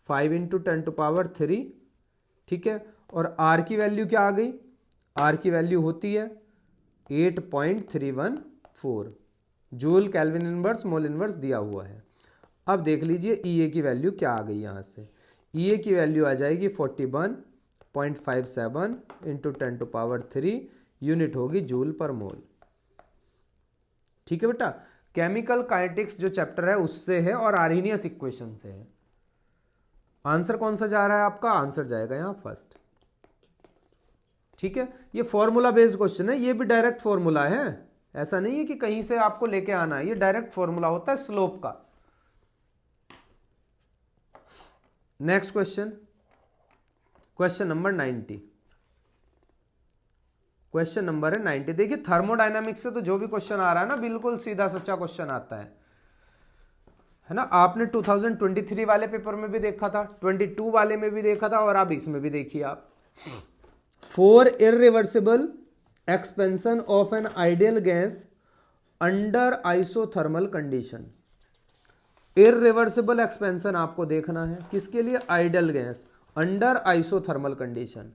5 इंटू 10⁻3। ठीक है। और आर की वैल्यू क्या आ गई? आर की वैल्यू होती है 8.314 joule kelvin inverse mole inverse दिया हुआ है। अब देख लीजिए ई ए की वैल्यू क्या आ गई। यहां से ई ए की वैल्यू आ जाएगी 41.57 इंटू 10⁻3 यूनिट होगी जूल पर मोल। ठीक है बेटा, केमिकल काइनेटिक्स जो चैप्टर है उससे है और आर्हीनियस इक्वेशन से है। आंसर कौन सा जा रहा है आपका? आंसर जाएगा यहां फर्स्ट। ठीक है, ये फॉर्मूला बेस्ड क्वेश्चन है, ये भी डायरेक्ट फॉर्मूला है, ऐसा नहीं है कि कहीं से आपको लेके आना है, ये डायरेक्ट फॉर्मूला होता है स्लोप का। Next question, question number 90। Question number है 90। देखिए थर्मोडायनामिक्स से तो जो भी क्वेश्चन आ रहा है ना, बिल्कुल सीधा सच्चा क्वेश्चन आता है ना। आपने 2023 वाले पेपर में भी देखा था, 22 वाले में भी देखा था, और अब इसमें भी देखिए आप। For irreversible expansion of an ideal gas under isothermal condition. Irreversible expansion आपको देखना है किसके लिए? Ideal gas under isothermal condition.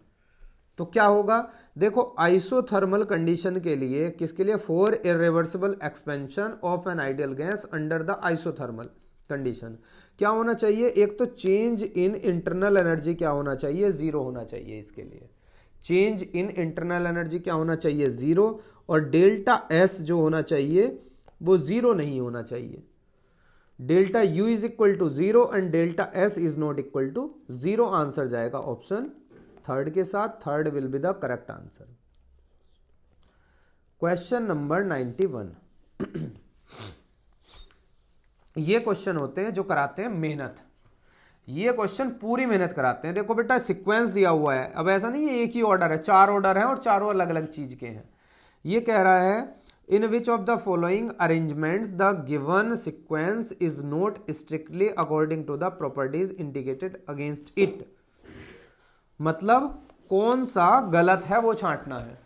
तो क्या होगा? देखो आइसोथर्मल कंडीशन के लिए, किसके लिए? For irreversible expansion of an ideal gas under the isothermal condition क्या होना चाहिए? एक तो चेंज इन इंटरनल एनर्जी क्या होना चाहिए? 0 होना चाहिए। इसके लिए चेंज इन इंटरनल एनर्जी क्या होना चाहिए? 0। और डेल्टा एस जो होना चाहिए वो 0 नहीं होना चाहिए। Delta U is equal to 0 and delta S is not equal to 0। Answer जाएगा ऑप्शन थर्ड के साथ। Third will be the correct answer. Question number 91। ये क्वेश्चन होते हैं जो कराते हैं मेहनत। ये क्वेश्चन पूरी मेहनत कराते हैं। देखो बेटा सीक्वेंस दिया हुआ है, अब ऐसा नहीं है एक ही ऑर्डर है, 4 ऑर्डर है और चारों अलग अलग चीज के हैं। ये कह रहा है in which of the following arrangements the given sequence is not strictly according to the properties indicated against it. मतलब कौन सा गलत है वो छांटना है,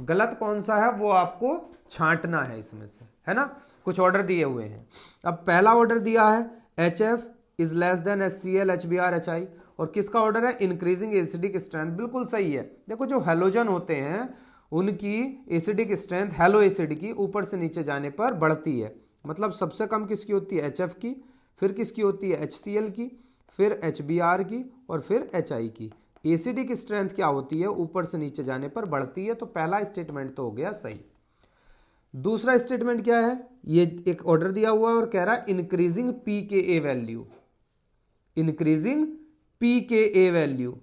गलत कौन सा है वो आपको छांटना है इसमें से, है ना। कुछ ऑर्डर दिए हुए हैं। अब पहला ऑर्डर दिया है HF is less than HCl HBr HI, और किसका ऑर्डर है इंक्रीजिंग एसिडिक स्ट्रेंथ। बिल्कुल सही है। देखो जो हेलोजन होते हैं उनकी एसिडिक स्ट्रेंथ हेलो एसिड की ऊपर से नीचे जाने पर बढ़ती है। मतलब सबसे कम किसकी होती है HF की, फिर किसकी होती है HCl की, फिर HBr की, और फिर HI की। एसिडिक स्ट्रेंथ क्या होती है ऊपर से नीचे जाने पर बढ़ती है। तो पहला स्टेटमेंट तो हो गया सही। दूसरा स्टेटमेंट क्या है, ये एक ऑर्डर दिया हुआ है और कह रहा है increasing pKa value, increasing pKa value.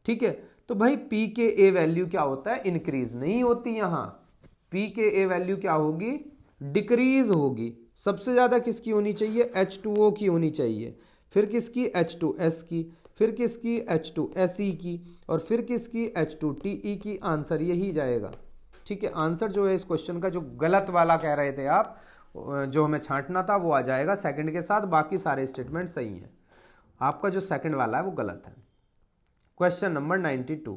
ठीक है, तो भाई pKa वैल्यू क्या होता है इंक्रीज नहीं होती, यहां pKa वैल्यू क्या होगी डिक्रीज होगी। सबसे ज्यादा किसकी होनी चाहिए H2O की होनी चाहिए, फिर किसकी H2S की, फिर किसकी H2Se की, और फिर किसकी H2Te की। आंसर यही जाएगा। ठीक है, आंसर जो है इस क्वेश्चन का जो गलत वाला कह रहे थे आप, जो हमें छांटना था वो आ जाएगा सेकंड के साथ। बाकी सारे स्टेटमेंट सही हैं, आपका जो सेकंड वाला है वो गलत है। Question number 92,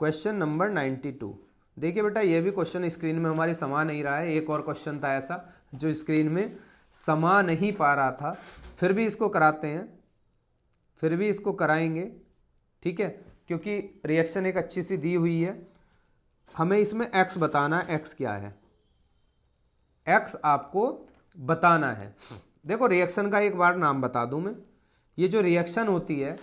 question number 92। देखिए बेटा ये भी क्वेश्चन स्क्रीन में हमारी समा नहीं रहा है। एक और क्वेश्चन था ऐसा जो स्क्रीन में समा नहीं पा रहा था, फिर भी इसको कराते हैं, फिर भी इसको कराएंगे। ठीक है, क्योंकि रिएक्शन एक अच्छी सी दी हुई है। हमें इसमें x बताना है, x क्या है, x आपको बताना है। देखो रिएक्शन का एक बार नाम बता दूं मैं। ये जो रिएक्शन होती है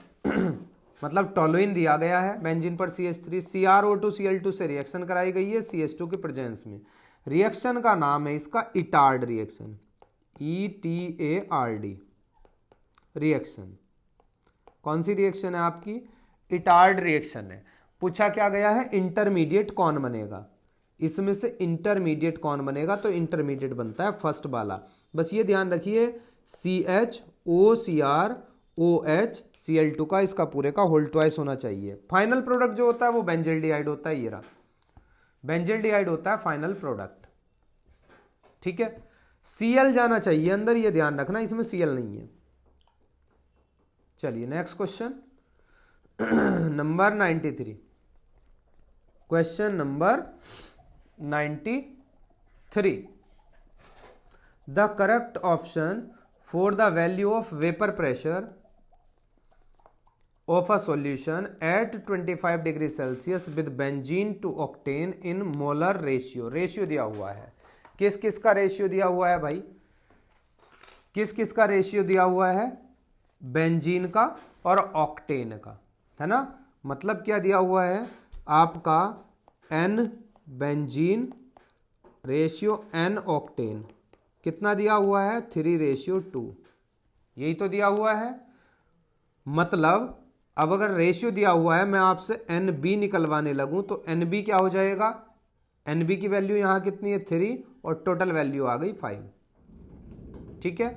मतलब टोलुइन दिया गया है बेंजीन पर CH3, CrO2 Cl2 से रिएक्शन कराई गई है CH2 के प्रेजेंस में। रिएक्शन का नाम है इसका इटार्ड रिएक्शन, ETARD रिएक्शन। कौन सी रिएक्शन है आपकी इटार्ड रिएक्शन है। पूछा क्या गया है इंटरमीडिएट कौन बनेगा, इसमें से इंटरमीडिएट कौन बनेगा, तो इंटरमीडिएट बनता है फर्स्ट वाला। बस ये ध्यान रखिए CHOCrOH Cl2 का इसका पूरे का होल ट्वाइस होना चाहिए। फाइनल प्रोडक्ट जो होता है वो बेंजल्डिहाइड होता है, ये रहा बेंजल्डिहाइड होता है फाइनल प्रोडक्ट। ठीक है, Cl जाना चाहिए अंदर, ये ध्यान रखना इसमें Cl नहीं है। चलिए next question number 93, question number 93। The correct option for the value of vapour pressure of a solution at 25 degree Celsius with benzene to octane in molar ratio. Ratio दिया हुआ है, किस किस का रेशियो दिया हुआ है भाई, किस किस का रेशियो दिया हुआ है, बेंजीन का और ऑक्टेन का, है ना। मतलब क्या दिया हुआ है आपका N benzene ratio N octane, कितना दिया हुआ है 3:2, यही तो दिया हुआ है। मतलब अब अगर रेशियो दिया हुआ है मैं आपसे NB निकलवाने लगूं तो NB क्या हो जाएगा, NB की वैल्यू यहां कितनी है 3 और टोटल वैल्यू आ गई 5। ठीक है,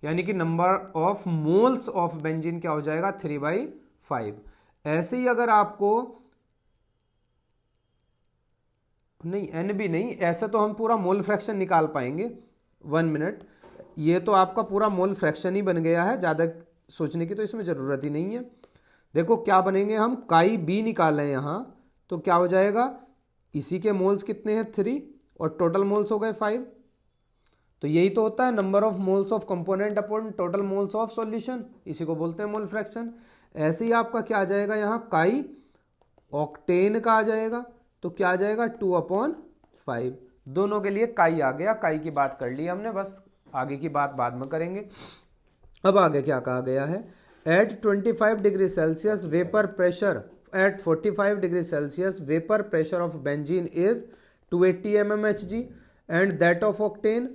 यानी कि number of moles of benzene क्या हो जाएगा 3/5। ऐसे ही अगर आपको नहीं NB नहीं, ऐसे तो हम पूरा मोल फ्रैक्शन निकाल पाएंगे। 1 मिनट, ये तो आपका पूरा मोल फ्रैक्शन ही बन गया है, ज़्यादा सोचने की तो इसमें ज़रूरत ही नहीं है। देखो क्या बनेंगे हम, काई बी निकालें यहाँ तो क्या हो जाएगा, इसी के मोल्स कितने हैं 3 और टोटल मोल्स हो गए 5। तो यही तो होता है number of moles of component upon total moles of solution, इसी को बोलते हैं मोल फ्रैक्शन। ऐसे ही आपका क्या आ जाएगा यहाँ काई ऑक्टेन का आ जाएगा, तो क्या आ जाएगा 2/5। दोनों के लिए काई आ गया, काई की बात कर ली हमने, बस आगे की बात बाद में करेंगे। अब आगे क्या कहा गया है, at 25 degree Celsius vapour pressure at 45 degree Celsius vapour pressure of benzene is 280 mmHg and that of octane.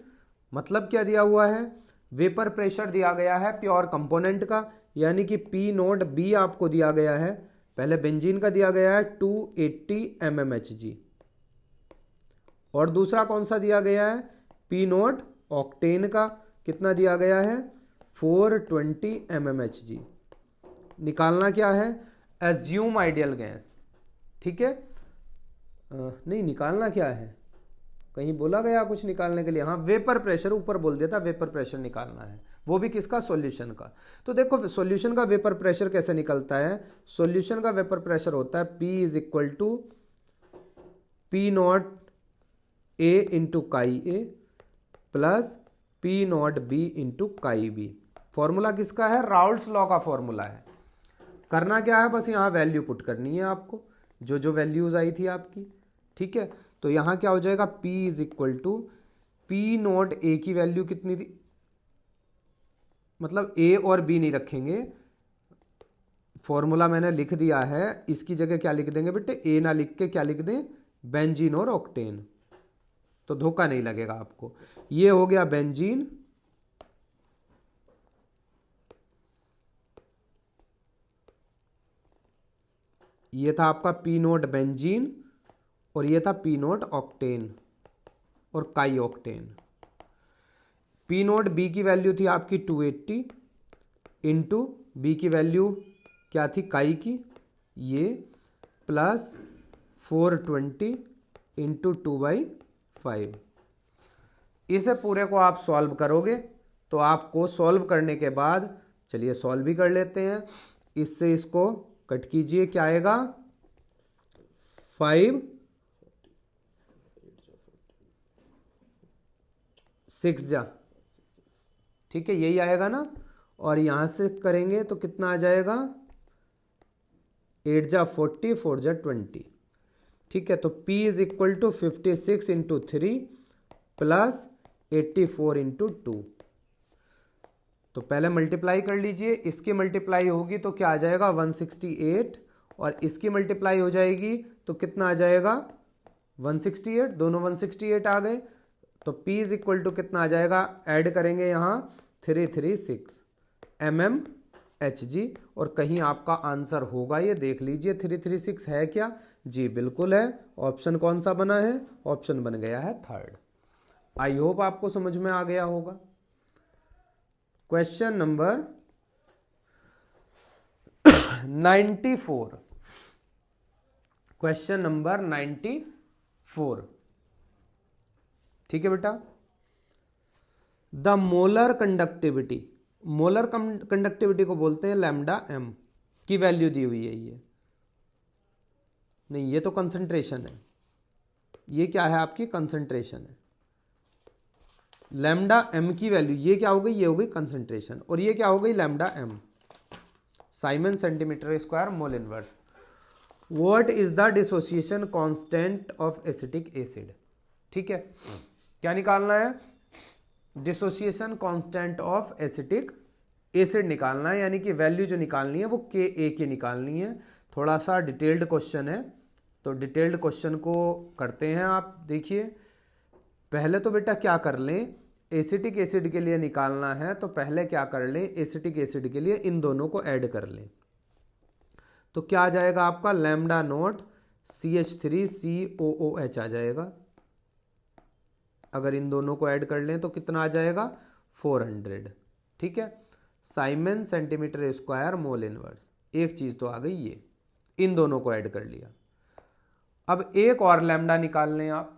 मतलब क्या दिया हुआ है, वेपर प्रेशर दिया गया है प्योर कंपोनेंट का, यानी कि P0B आपको दिया गया है, पहले बेंजीन का दिया गया है 280 mmHg, और दूसरा कौन सा दिया गया है P0 ऑक्टेन का, कितना दिया गया है 420 mmHg। निकालना क्या है, एज्यूम आइडियल गैस, ठीक है। नहीं, निकालना क्या है, कहीं बोला गया कुछ निकालने के लिए, हाँ वेपर प्रेशर, ऊपर बोल दिया था वेपर प्रेशर निकालना है, वो भी किसका, सॉल्यूशन का। तो देखो सॉल्यूशन का वेपर प्रेशर कैसे निकलता है, सॉल्यूशन का वेपर प्रेशर होता है P is equal to P not A into chi A plus P naught B into chi B. Formula किसका है, राउल्ट्स लॉ का फॉर्मूला है। करना क्या है, बस यहाँ वैल्यू पुट करनी है आपको, जो जो वैल्यूज आई थी आपकी, ठीक है। तो यहाँ क्या हो जाएगा, P is equal to P not A की वैल्यू कितनी थी, मतलब A और B नहीं रखेंगे, फॉर्मूला मैंने लिख दिया है, इसकी जगह क्या लिख देंगे बेटे, A ना लिख के क्या लिख दें, बेंजीन और ऑक्टेन, तो धोखा नहीं लगेगा आपको। ये हो गया बेंजीन, ये था आपका P नोट बेंजीन, और ये था P नोट ऑक्टेन और काई ऑक्टेन। P नोट B की वैल्यू थी आपकी 280 इंटू B की वैल्यू क्या थी काई की, ये प्लस 420 इंटू 2/5। इसे पूरे को आप सॉल्व करोगे तो आपको सॉल्व करने के बाद, चलिए सॉल्व भी कर लेते हैं, इससे इसको कट कीजिए, क्या आएगा 5 6 जा, ठीक है, यही आएगा ना। और यहां से करेंगे तो कितना आ जाएगा, 8 जा 40, 4 जा 20, ठीक है। तो P is equal to 56 into 3 plus 84 into 2। तो पहले मल्टीप्लाई कर लीजिए, इसकी मल्टीप्लाई होगी तो क्या आ जाएगा 168, और इसकी मल्टीप्लाई हो जाएगी तो कितना आ जाएगा 168, दोनों 168 आ गए। तो P इज इक्वल टू कितना आ जाएगा, ऐड करेंगे यहाँ 336 mmHg, और कहीं आपका आंसर होगा ये देख लीजिए, 336 है क्या, जी बिल्कुल है। ऑप्शन कौन सा बना है, ऑप्शन बन गया है थर्ड। आई होप आपको समझ में आ गया होगा। क्वेश्चन नंबर 94, क्वेश्चन नंबर 94, ठीक है बेटा। The molar conductivity, molar conductivity को बोलते हैं लैम्डा m की वैल्यू दी हुई है, ये नहीं, ये तो कंसंट्रेशन है, ये क्या है आपकी कंसंट्रेशन है। लैम्डा m की वैल्यू ये क्या हो गई, ये हो गई कंसंट्रेशन, और ये क्या हो गई lambda m, Simon centimetre square mole inverse. What is the dissociation constant of acetic acid, ठीक है, क्या निकालना है, dissociation constant of acetic acid निकालना है, यानी कि वैल्यू जो निकालनी है वो Ka की निकालनी है। थोड़ा सा डिटेल्ड क्वेश्चन है, तो डिटेल्ड क्वेश्चन को करते हैं। आप देखिए, पहले तो बेटा क्या कर लें, एसिटिक एसिड के लिए निकालना है तो पहले क्या कर लें, एसिटिक एसिड के लिए इन दोनों को ऐड कर लें, तो क्या आ जाएगा आपका लैम्डा नोट CH3COOH आ जाएगा। अगर इन दोनों को ऐड कर लें तो कितना आ जाएगा 400, ठीक है। Simon centimetre square mole inverse, एक चीज तो आ गई, ये इन दोनों को ऐड कर लिया। अब एक और लैम्डा निकाल लें आप,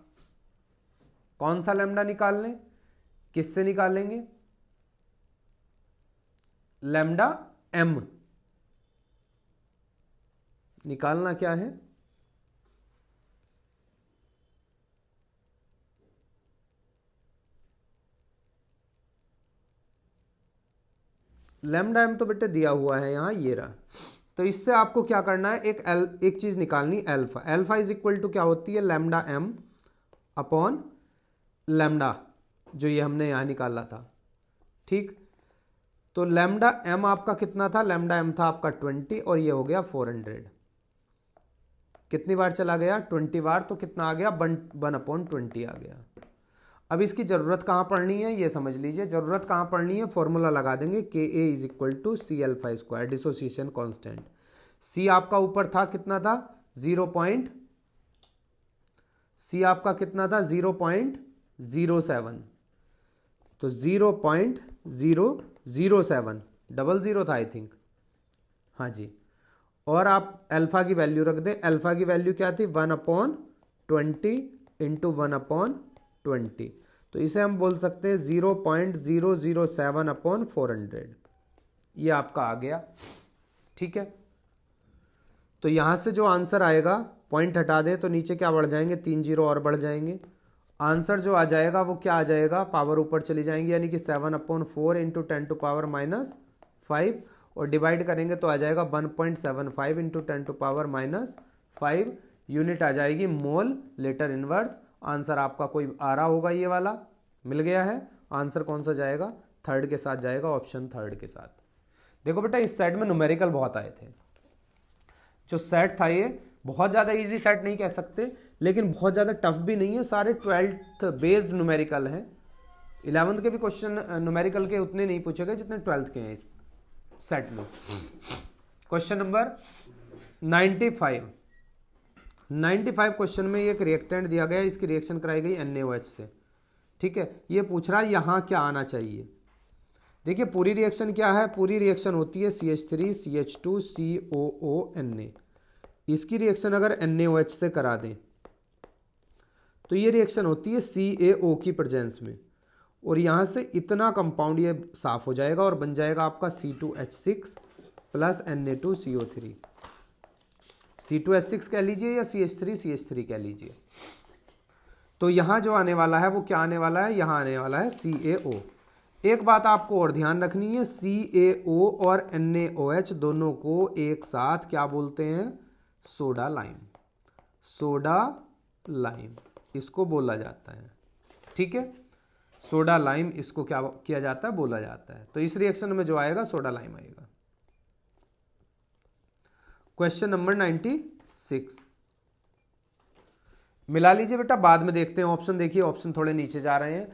कौन सा लैम्डा निकाल लें, किससे निकालेंगे, लैम्डा m निकालना क्या है, लैम्डा m तो बेटे दिया हुआ है यहाँ, ये रहा। तो इससे आपको क्या करना है, एक चीज निकालनी, alpha. Alpha is equal to क्या होती है, लैम्डा m अपॉन लैम्डा, जो ये हमने यहाँ निकाला था, ठीक। तो लैम्डा m आपका कितना था, लैम्डा m था आपका 20, और ये हो गया 400। कितनी बार चला गया, 20 बार, तो कितना आ गया 1/20 आ गया। अब इसकी जरूरत कहाँ पड़नी है, ये समझ लीजिए, जरूरत कहाँ पड़नी है, फॉर्मूला लगा देंगे Ka is equal to C alpha square, dissociation constant. C आपका ऊपर था कितना था, 0. C आपका कितना था 0.07, तो 0.07 07 00 था आई थिंक, हाँ जी। और आप अल्फा की वैल्यू रख दें, अल्फा की वैल्यू क्या थी 1/20 इंटू 1/20, तो इसे हम बोल सकते हैं 0.007/400, ये आपका आ गया। ठीक है, तो यहां से जो आंसर आएगा, पॉइंट हटा दें तो नीचे क्या बढ़ जाएंगे, 3 जीरो और बढ़ जाएंगे। आंसर जो आ जाएगा वो क्या आ जाएगा, पावर ऊपर चली जाएंगी, यानी कि 7/4 इंटू 10⁻⁻5, और डिवाइड करेंगे तो आ जाएगा 1.75 इंटू 10⁻⁻5 यूनिट आ जाएगी मोल लीटर इनवर्स। आंसर आपका कोई आ रहा होगा, ये वाला मिल गया है। आंसर कौन सा जाएगा, थर्ड के साथ जाएगा, ऑप्शन थर्ड के साथ। देखो बेटा, इस सेट में न्यूमेरिकल बहुत आए थे। जो सेट था ये बहुत ज़्यादा इजी सेट नहीं कह सकते, लेकिन बहुत ज़्यादा टफ भी नहीं है, सारे 12th बेस्ड न्यूमेरिकल हैं। 11th के भी क्वेश्चन न्यूमेरिकल के उतने नहीं पूछे गए जितने 12th के हैं इस सेट में। क्वेश्चन नंबर 95 क्वेश्चन में एक रिएक्टेंट दिया गया, इसकी रिएक्शन कराई गई NaOH से। ठीक है, ये पूछ रहा है यहाँ क्या आना चाहिए। देखिए पूरी रिएक्शन क्या है, पूरी रिएक्शन होती है CH3 CH2 COO Na। इसकी रिएक्शन अगर NaOH से करा दें तो ये रिएक्शन होती है CaO की प्रेजेंस में, और यहाँ से इतना कंपाउंड ये साफ हो जाएगा और बन जाएगा आपका C2H6 प्लस Na2CO3। C2H6 कह लीजिए या CH3 कह लीजिए। तो यहाँ जो आने वाला है वो क्या आने वाला है, यहाँ आने वाला है CaO। एक बात आपको और ध्यान रखनी है, CaO और NaOH दोनों को एक साथ क्या बोलते हैं, सोडा लाइम। सोडा लाइम इसको बोला जाता है। ठीक है, सोडा लाइम इसको क्या किया जाता है, बोला जाता है। तो इस रिएक्शन में जो आएगा सोडा लाइम आएगा। क्वेश्चन नंबर 96 मिला लीजिए बेटा, बाद में देखते हैं ऑप्शन। देखिए ऑप्शन थोड़े नीचे जा रहे हैं।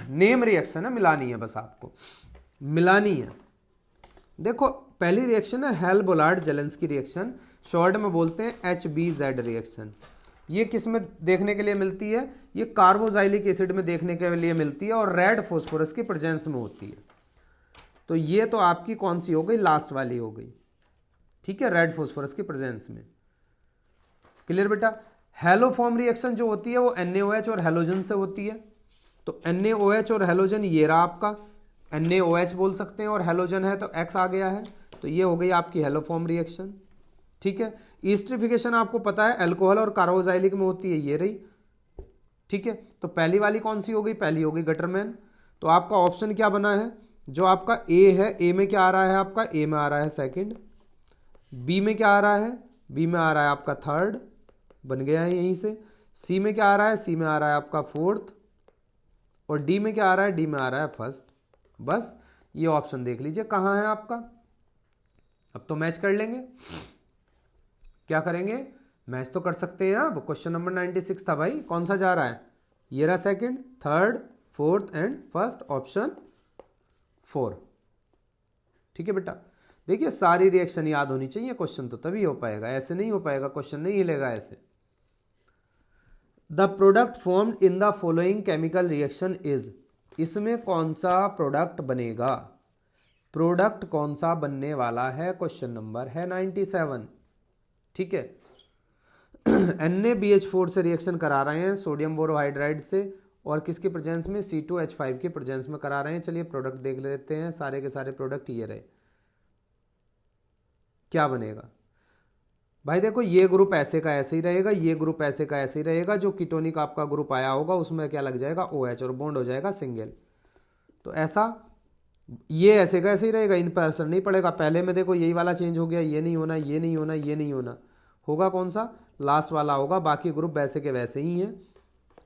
नेम रिएक्शन है, मिलानी है, बस आपको मिलानी है। देखो पहली रिएक्शन है Hell Volhard Zelinsky reaction, short में बोलते हैं HBZ रिएक्शन। ये किस में देखने के लिए मिलती है, ये कार्बोजाइलिक एसिड में देखने के लिए मिलती है और रेड फॉस्फोरस की प्रेजेंस में होती है। तो ये तो आपकी कौन सी हो गई, लास्ट वाली हो गई। ठीक है, रेड फॉस्फोरस की प्रेजेंस में। क्लियर बेटा। हेलोफॉर्म रिएक्शन जो होती है वो NaOH और हेलोजन से होती है। तो NaOH और हेलोजन ये रहा आपका, NaOH बोल सकते हैं और हेलोजन है तो X आ गया है, तो ये हो गई आपकी हेलोफॉर्म रिएक्शन। ठीक है, ईस्ट्रिफिकेशन आपको पता है अल्कोहल और कार्बोजाइलिक में होती है, ये रही। ठीक है, तो पहली वाली कौन सी हो गई, पहली हो गई गटरमैन। तो आपका ऑप्शन क्या बना है, जो आपका ए है, ए में क्या आ रहा है आपका, ए में आ रहा है सेकंड। बी में क्या आ रहा है, बी में आ रहा है आपका थर्ड, बन गया है यहीं से। सी में क्या आ रहा है, सी में आ रहा है आपका फोर्थ, और डी में क्या आ रहा है, डी में आ रहा है फर्स्ट। बस ये ऑप्शन देख लीजिए कहाँ है आपका। अब तो मैच कर लेंगे, क्या करेंगे, मैच तो कर सकते हैं। अब क्वेश्चन नंबर 96 था भाई, कौन सा जा रहा है, ये रहा second, third, fourth and first, option 4। ठीक है बेटा, देखिए सारी रिएक्शन याद होनी चाहिए, क्वेश्चन तो तभी हो पाएगा, ऐसे नहीं हो पाएगा, क्वेश्चन नहीं हिलेगा ऐसे। The product formed in the following chemical reaction is, इसमें कौन सा प्रोडक्ट बनेगा, प्रोडक्ट कौन सा बनने वाला है, क्वेश्चन नंबर है 97। ठीक है, NaBH4 से रिएक्शन करा रहे हैं सोडियम बोरोहाइड्राइड से, और किसकी प्रेजेंस में, C2H5 की प्रेजेंस में करा रहे हैं। चलिए प्रोडक्ट देख लेते हैं, सारे के सारे प्रोडक्ट ये रहे। क्या बनेगा भाई, देखो ये ग्रुप ऐसे का ऐसे ही रहेगा, ये ग्रुप ऐसे का ऐसे ही रहेगा। जो कीटोनिक आपका ग्रुप आया होगा उसमें क्या लग जाएगा, OH, और बॉन्ड हो जाएगा सिंगल। तो ऐसा ये ऐसे का ऐसे ही रहेगा, इन पर असर नहीं पड़ेगा। पहले में देखो यही वाला चेंज हो गया, ये नहीं होना, ये नहीं होना, ये नहीं होना, होगा कौन सा, लास्ट वाला होगा। बाकी ग्रुप वैसे के वैसे ही हैं।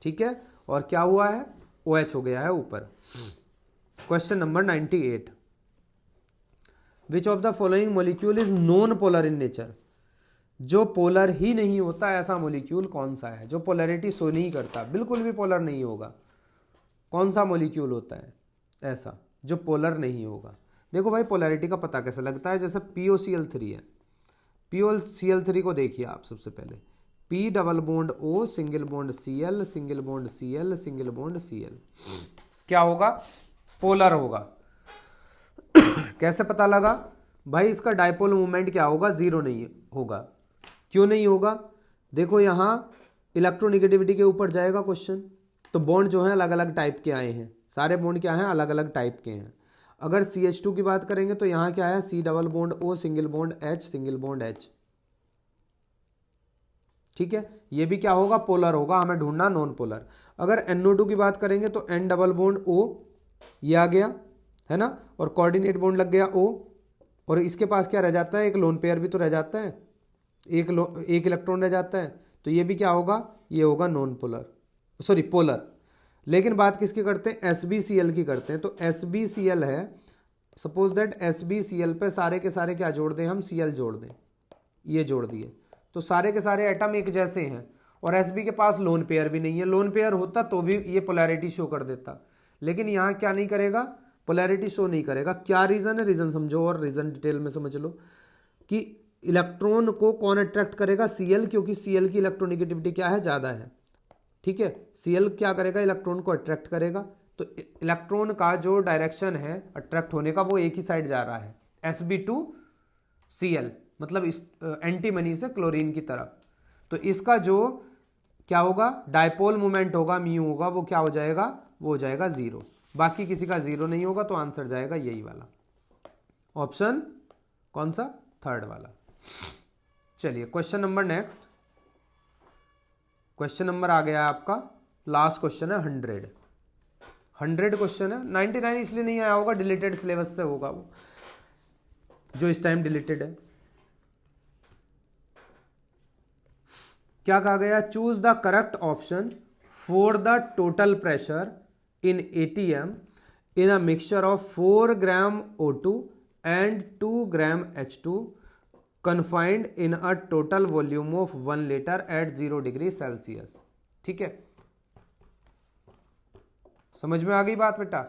ठीक है, और क्या हुआ है, OH हो गया है ऊपर। Question number 98, which of the following molecule is non polar in nature, जो पोलर ही नहीं होता ऐसा मोलिक्यूल कौन सा है, जो पोलैरिटी शो नहीं करता, बिल्कुल भी पोलर नहीं होगा। कौन सा मोलिक्यूल होता है ऐसा जो पोलर नहीं होगा। देखो भाई पोलैरिटी का पता कैसे लगता है, जैसे POCl3 है, POCl3 को देखिए आप सबसे पहले, P double bond O single bond Cl single bond Cl single bond Cl, क्या होगा, पोलर होगा। कैसे पता लगा भाई? इसका डायपोल मोमेंट क्या होगा? जीरो नहीं होगा। क्यों नहीं होगा? देखो यहाँ इलेक्ट्रोनिगेटिविटी के ऊपर जाएगा क्वेश्चन, तो बॉन्ड जो है अलग अलग टाइप के आए हैं, सारे बॉन्ड क्या हैं? अलग अलग टाइप के हैं। अगर CH2 की बात करेंगे तो यहाँ क्या है? C double bond O, single bond H, single bond H। ठीक है, ये भी क्या होगा? पोलर होगा, हमें ढूंढना नॉन पोलर। अगर NO2 की बात करेंगे तो N डबल बॉन्ड O, ये आ गया है ना, और कोऑर्डिनेट बॉन्ड लग गया O, और इसके पास क्या रह जाता है? एक लोन पेयर भी तो रह जाता है, एक इलेक्ट्रॉन रह जाता है, तो ये भी क्या होगा? ये होगा नॉन पोलर, सॉरी पोलर। लेकिन बात किसकी करते हैं? SbCl की करते हैं। तो SbCl है, सपोज दैट SbCl पे सारे के सारे क्या जोड़ दें हम? Cl जोड़ दें, ये जोड़ दिए, तो सारे के सारे एटम एक जैसे हैं, और Sb के पास लोन पेयर भी नहीं है। लोन पेयर होता तो भी ये पोलैरिटी शो कर देता, लेकिन यहाँ क्या नहीं करेगा? पोलैरिटी शो नहीं करेगा। क्या रीज़न है? रीज़न समझो और रीज़न डिटेल में समझ लो कि इलेक्ट्रॉन को कौन अट्रैक्ट करेगा? Cl, क्योंकि Cl की इलेक्ट्रोनिगेटिविटी क्या है? ज़्यादा है। ठीक है, Cl क्या करेगा? इलेक्ट्रॉन को अट्रैक्ट करेगा। तो इलेक्ट्रॉन का जो डायरेक्शन है अट्रैक्ट होने का, वो एक ही साइड जा रहा है, Sb2Cl, मतलब इस एंटीमनी से क्लोरीन की तरफ। तो इसका जो क्या होगा? डायपोल मोमेंट होगा, म्यू होगा, वो क्या हो जाएगा? वो हो जाएगा जीरो। बाकी किसी का जीरो नहीं होगा, तो आंसर जाएगा यही वाला, ऑप्शन कौन सा? थर्ड वाला। चलिए question number next. Question number आ गया है आपका, लास्ट क्वेश्चन है 100 क्वेश्चन है। 99 इसलिए नहीं आया होगा, डिलीटेड सिलेबस से होगा वो, जो इस टाइम डिलीटेड है। क्या कहा गया? Choose the correct option for the total pressure in ATM in a mixture of 4 gram O2 and 2 gram H2 confined in a total volume of 1 liter at 0 degree Celsius. ठीक है, समझ में आ गई बात बेटा?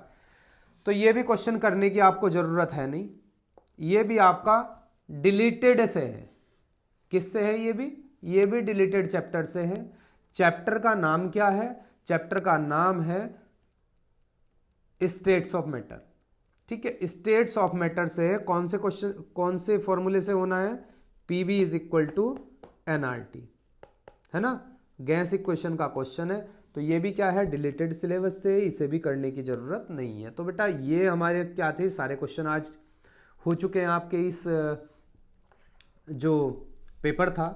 तो ये भी क्वेश्चन करने की आपको जरूरत है नहीं, ये भी आपका डिलीटेड से है। किससे है? ये भी डिलीटेड चैप्टर से है। चैप्टर का नाम क्या है? चैप्टर का नाम है स्टेट्स ऑफ मैटर। ठीक है, स्टेट्स ऑफ मैटर से कौन से क्वेश्चन, कौन से फॉर्मूले से होना है? PV is equal to nRT, है ना, गैस इक्वेशन का क्वेश्चन है। तो ये भी क्या है? डिलीटेड सिलेबस से, इसे भी करने की जरूरत नहीं है। तो बेटा ये हमारे क्या थे? सारे क्वेश्चन आज हो चुके हैं आपके इस जो पेपर था।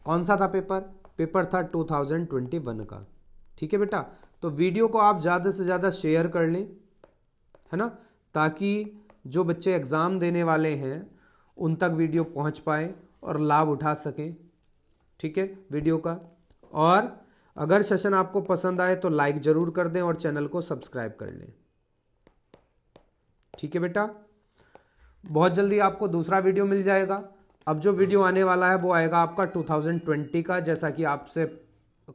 कौन सा था पेपर? पेपर था 2021 का। ठीक है बेटा, तो वीडियो को आप ज़्यादा से ज़्यादा शेयर कर लें, है ना, ताकि जो बच्चे एग्ज़ाम देने वाले हैं उन तक वीडियो पहुंच पाए और लाभ उठा सकें। ठीक है वीडियो का। और अगर सेशन आपको पसंद आए तो लाइक ज़रूर कर दें और चैनल को सब्सक्राइब कर लें। ठीक है बेटा, बहुत जल्दी आपको दूसरा वीडियो मिल जाएगा। अब जो वीडियो आने वाला है वो आएगा आपका 2020 का, जैसा कि आपसे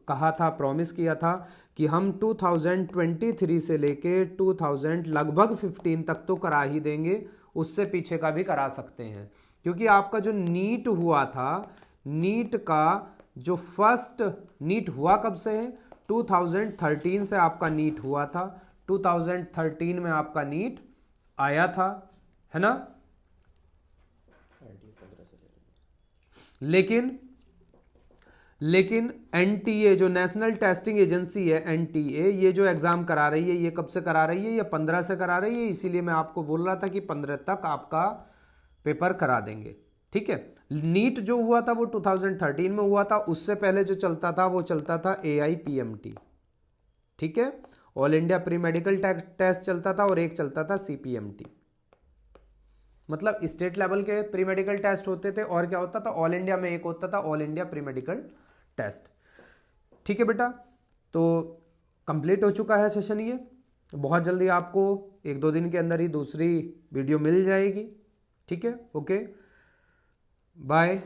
कहा था, प्रॉमिस किया था कि हम 2023 से लेके 2000 लगभग 15 तक तो करा ही देंगे, उससे पीछे का भी करा सकते हैं। क्योंकि आपका जो नीट हुआ था, नीट का जो फर्स्ट नीट हुआ कब से है? 2013 से आपका नीट हुआ था। 2013 में आपका नीट आया था, है ना। लेकिन NTA जो नेशनल टेस्टिंग एजेंसी है, NTA, ये जो एग्जाम करा रही है, ये कब से करा रही है? ये 15 से करा रही है। इसीलिए मैं आपको बोल रहा था कि 15 तक आपका पेपर करा देंगे। ठीक है, नीट जो हुआ था वो 2013 में हुआ था। उससे पहले जो चलता था वो चलता था AIPMT। ठीक है, all India pre medical test चलता था, और एक चलता था CPMT। मतलब स्टेट लेवल के प्री मेडिकल टेस्ट होते थे, और क्या होता था? ऑल इंडिया में एक होता था all India pre medical test. ठीक है बेटा, तो कंप्लीट हो चुका है सेशन। ये बहुत जल्दी आपको 1-2 दिन के अंदर ही दूसरी वीडियो मिल जाएगी। ठीक है, ओके, बाय।